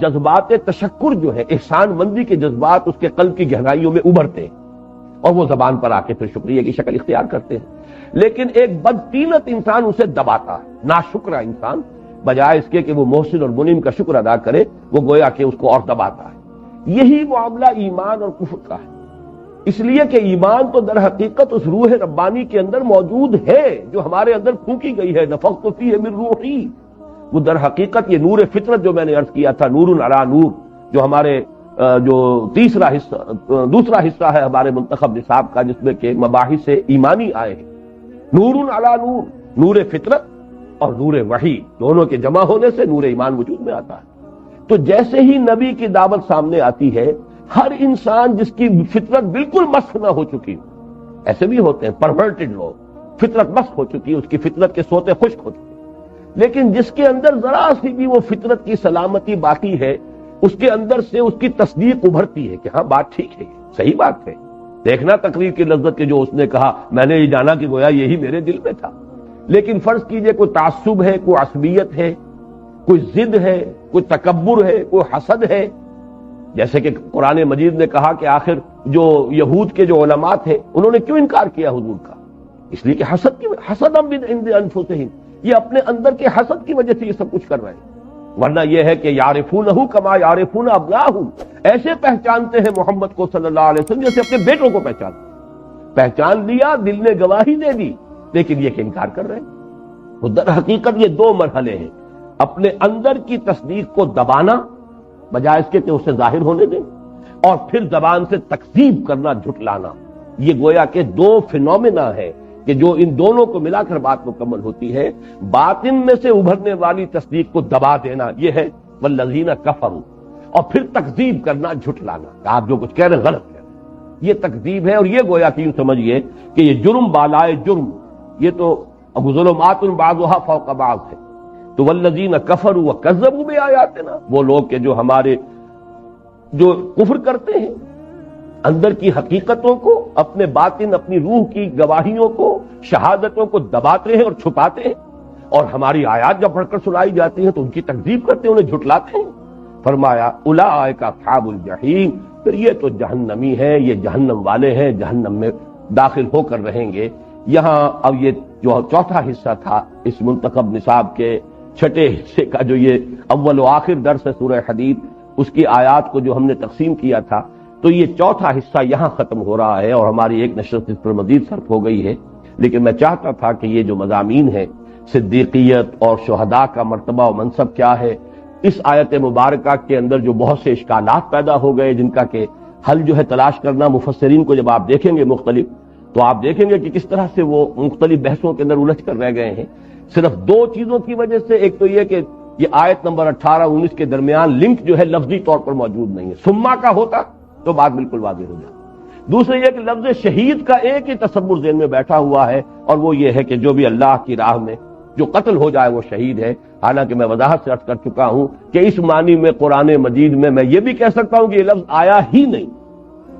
جذبات تشکر جو ہے، احسان مندی کے جذبات اس کے قلب کی گہرائیوں میں ابھرتے ہیں، اور وہ زبان پر آ کے پھر شکریہ کی شکل اختیار کرتے ہیں۔ لیکن ایک بدطینت انسان اسے دباتا ہے، ناشکرا انسان بجائے اس کے کہ وہ محسن اور منعم کا شکر ادا کرے، وہ گویا کہ اس کو اور دباتا ہے۔ یہی معاملہ ایمان اور کفر کا ہے، اس لیے کہ ایمان تو در حقیقت اس روح ربانی کے اندر موجود ہے جو ہمارے اندر پھونکی گئی ہے، نفخت فیہ من روحی، وہ در حقیقت یہ نور فطرت جو میں نے عرض کیا تھا، نور علی نور، جو ہمارے جو دوسرا حصہ ہے ہمارے منتخب نصاب کا، جس میں کہ مباحث ایمانی آئے ہیں، نور علی نور، نور فطرت اور نور وحی دونوں کے جمع ہونے سے نور ایمان وجود میں آتا ہے۔ تو جیسے ہی نبی کی دعوت سامنے آتی ہے، ہر انسان جس کی فطرت بالکل مسخ نہ ہو چکی، ایسے بھی ہوتے ہیں پرورٹڈ لوگ، فطرت مسخ ہو چکی، اس کی فطرت کے سوتے خشک ہو چکے، لیکن جس کے اندر ذرا سی بھی وہ فطرت کی سلامتی باقی ہے، اس کے اندر سے اس کی تصدیق ابھرتی ہے کہ ہاں بات ٹھیک ہے، صحیح بات ہے۔ دیکھنا تقریر کی لذت کے جو اس نے کہا، میں نے یہ جانا کہ گویا یہی میرے دل میں تھا، لیکن فرض کیجئے کوئی تعصب ہے، کوئی عصبیت ہے، کوئی ضد ہے، کوئی تکبر ہے، کوئی حسد ہے، جیسے کہ قرآن مجید نے کہا کہ آخر جو یہود کے جو علماء تھے انہوں نے کیوں انکار کیا حضور کا؟ اس لیے کہ حسد من عند انفسہم، یہ اپنے اندر کے حسد کی وجہ سے یہ سب کچھ کر رہے ہیں، ورنہ یہ ہے کہ یعرفونہ کما یعرفون ابناہم، ایسے پہچانتے ہیں محمد کو صلی اللہ علیہ وسلم جیسے اپنے بیٹوں کو پہچان لیا، دل نے گواہی دے دی، لیکن یہ کہ انکار کر رہے ہیں۔ وہ در حقیقت یہ دو مرحلے ہیں، اپنے اندر کی تصدیق کو دبانا بجائے اس کے کہ اسے ظاہر ہونے دیں، اور پھر زبان سے تکذیب کرنا، جھٹلانا۔ یہ گویا کہ دو فینومینا ہے کہ جو ان دونوں کو ملا کر بات مکمل ہوتی ہے۔ باطن میں سے ابھرنے والی تصدیق کو دبا دینا یہ ہے والذین کفروا، اور پھر تکذیب کرنا، جھٹلانا کہ آپ جو کچھ کہہ رہے ہیں غلط کہہ رہے ہیں، یہ تکذیب ہے۔ اور یہ گویا کہ یوں سمجھیے کہ یہ جرم بالائے جرم، یہ تو اب ظلمات بعضها فوق بعض ہے۔ تو والذین کفروا وکذبوا بآیاتنا، وہ لوگ کہ جو ہمارے جو کفر کرتے ہیں، اندر کی حقیقتوں کو، اپنے باطن اپنی روح کی گواہیوں کو، شہادتوں کو دباتے ہیں اور چھپاتے ہیں، اور ہماری آیات جب پڑھ کر سنائی جاتی ہیں تو ان کی تکذیب کرتے ہیں، انہیں جھٹلاتے ہیں۔ فرمایا اولئک اصحاب الجحیم، پھر یہ تو جہنمی ہے، یہ جہنم والے ہیں، جہنم میں داخل ہو کر رہیں گے۔ یہاں اب یہ جو چوتھا حصہ تھا اس منتخب نصاب کے چھٹے حصے کا، جو یہ اول و آخر درس ہے سورہ حدید، اس کی آیات کو جو ہم نے تقسیم کیا تھا، تو یہ چوتھا حصہ یہاں ختم ہو رہا ہے، اور ہماری ایک نشست اس پر مزید صرف ہو گئی ہے۔ لیکن میں چاہتا تھا کہ یہ جو مضامین ہیں صدیقیت اور شہداء کا مرتبہ و منصب کیا ہے، اس آیت مبارکہ کے اندر جو بہت سے اشکالات پیدا ہو گئے جن کا کہ حل جو ہے تلاش کرنا مفسرین کو جب آپ دیکھیں گے مختلف، تو آپ دیکھیں گے کہ کس طرح سے وہ مختلف بحثوں کے اندر الجھ کر رہ گئے ہیں صرف دو چیزوں کی وجہ سے۔ ایک تو یہ کہ یہ آیت نمبر 18-19 کے درمیان لنک جو ہے لفظی طور پر موجود نہیں ہے، ثم کا ہوتا تو بات بالکل واضح ہو جاتی۔ دوسرے یہ کہ لفظ شہید کا ایک ہی تصور ذہن میں بیٹھا ہوا ہے، اور وہ یہ ہے کہ جو بھی اللہ کی راہ میں جو قتل ہو جائے وہ شہید ہے، حالانکہ میں وضاحت سے عرض کر چکا ہوں کہ اس معنی میں قرآن مجید میں یہ بھی کہہ سکتا ہوں کہ یہ لفظ آیا ہی نہیں،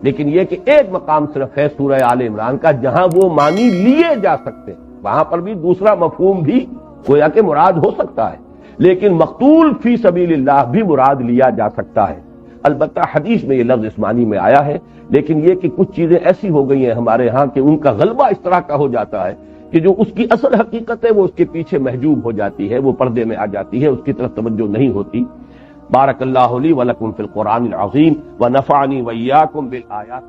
لیکن یہ کہ ایک مقام صرف ہے سورہ آل عمران کا جہاں وہ معنی لیے جا سکتے ہیں، وہاں پر بھی دوسرا مفہوم بھی گویا کہ مراد ہو سکتا ہے، لیکن مقتول فی سبیل اللہ بھی مراد لیا جا سکتا ہے۔ البتہ حدیث میں یہ لفظ اس معنی میں آیا ہے، لیکن یہ کہ کچھ چیزیں ایسی ہو گئی ہیں ہمارے ہاں کہ ان کا غلبہ اس طرح کا ہو جاتا ہے کہ جو اس کی اصل حقیقت ہے وہ اس کے پیچھے محجوب ہو جاتی ہے، وہ پردے میں آ جاتی ہے، اس کی طرف توجہ نہیں ہوتی۔ بارک اللہ لی ولکم فی القرآن العظیم ونفعنی وإیاکم بالآیات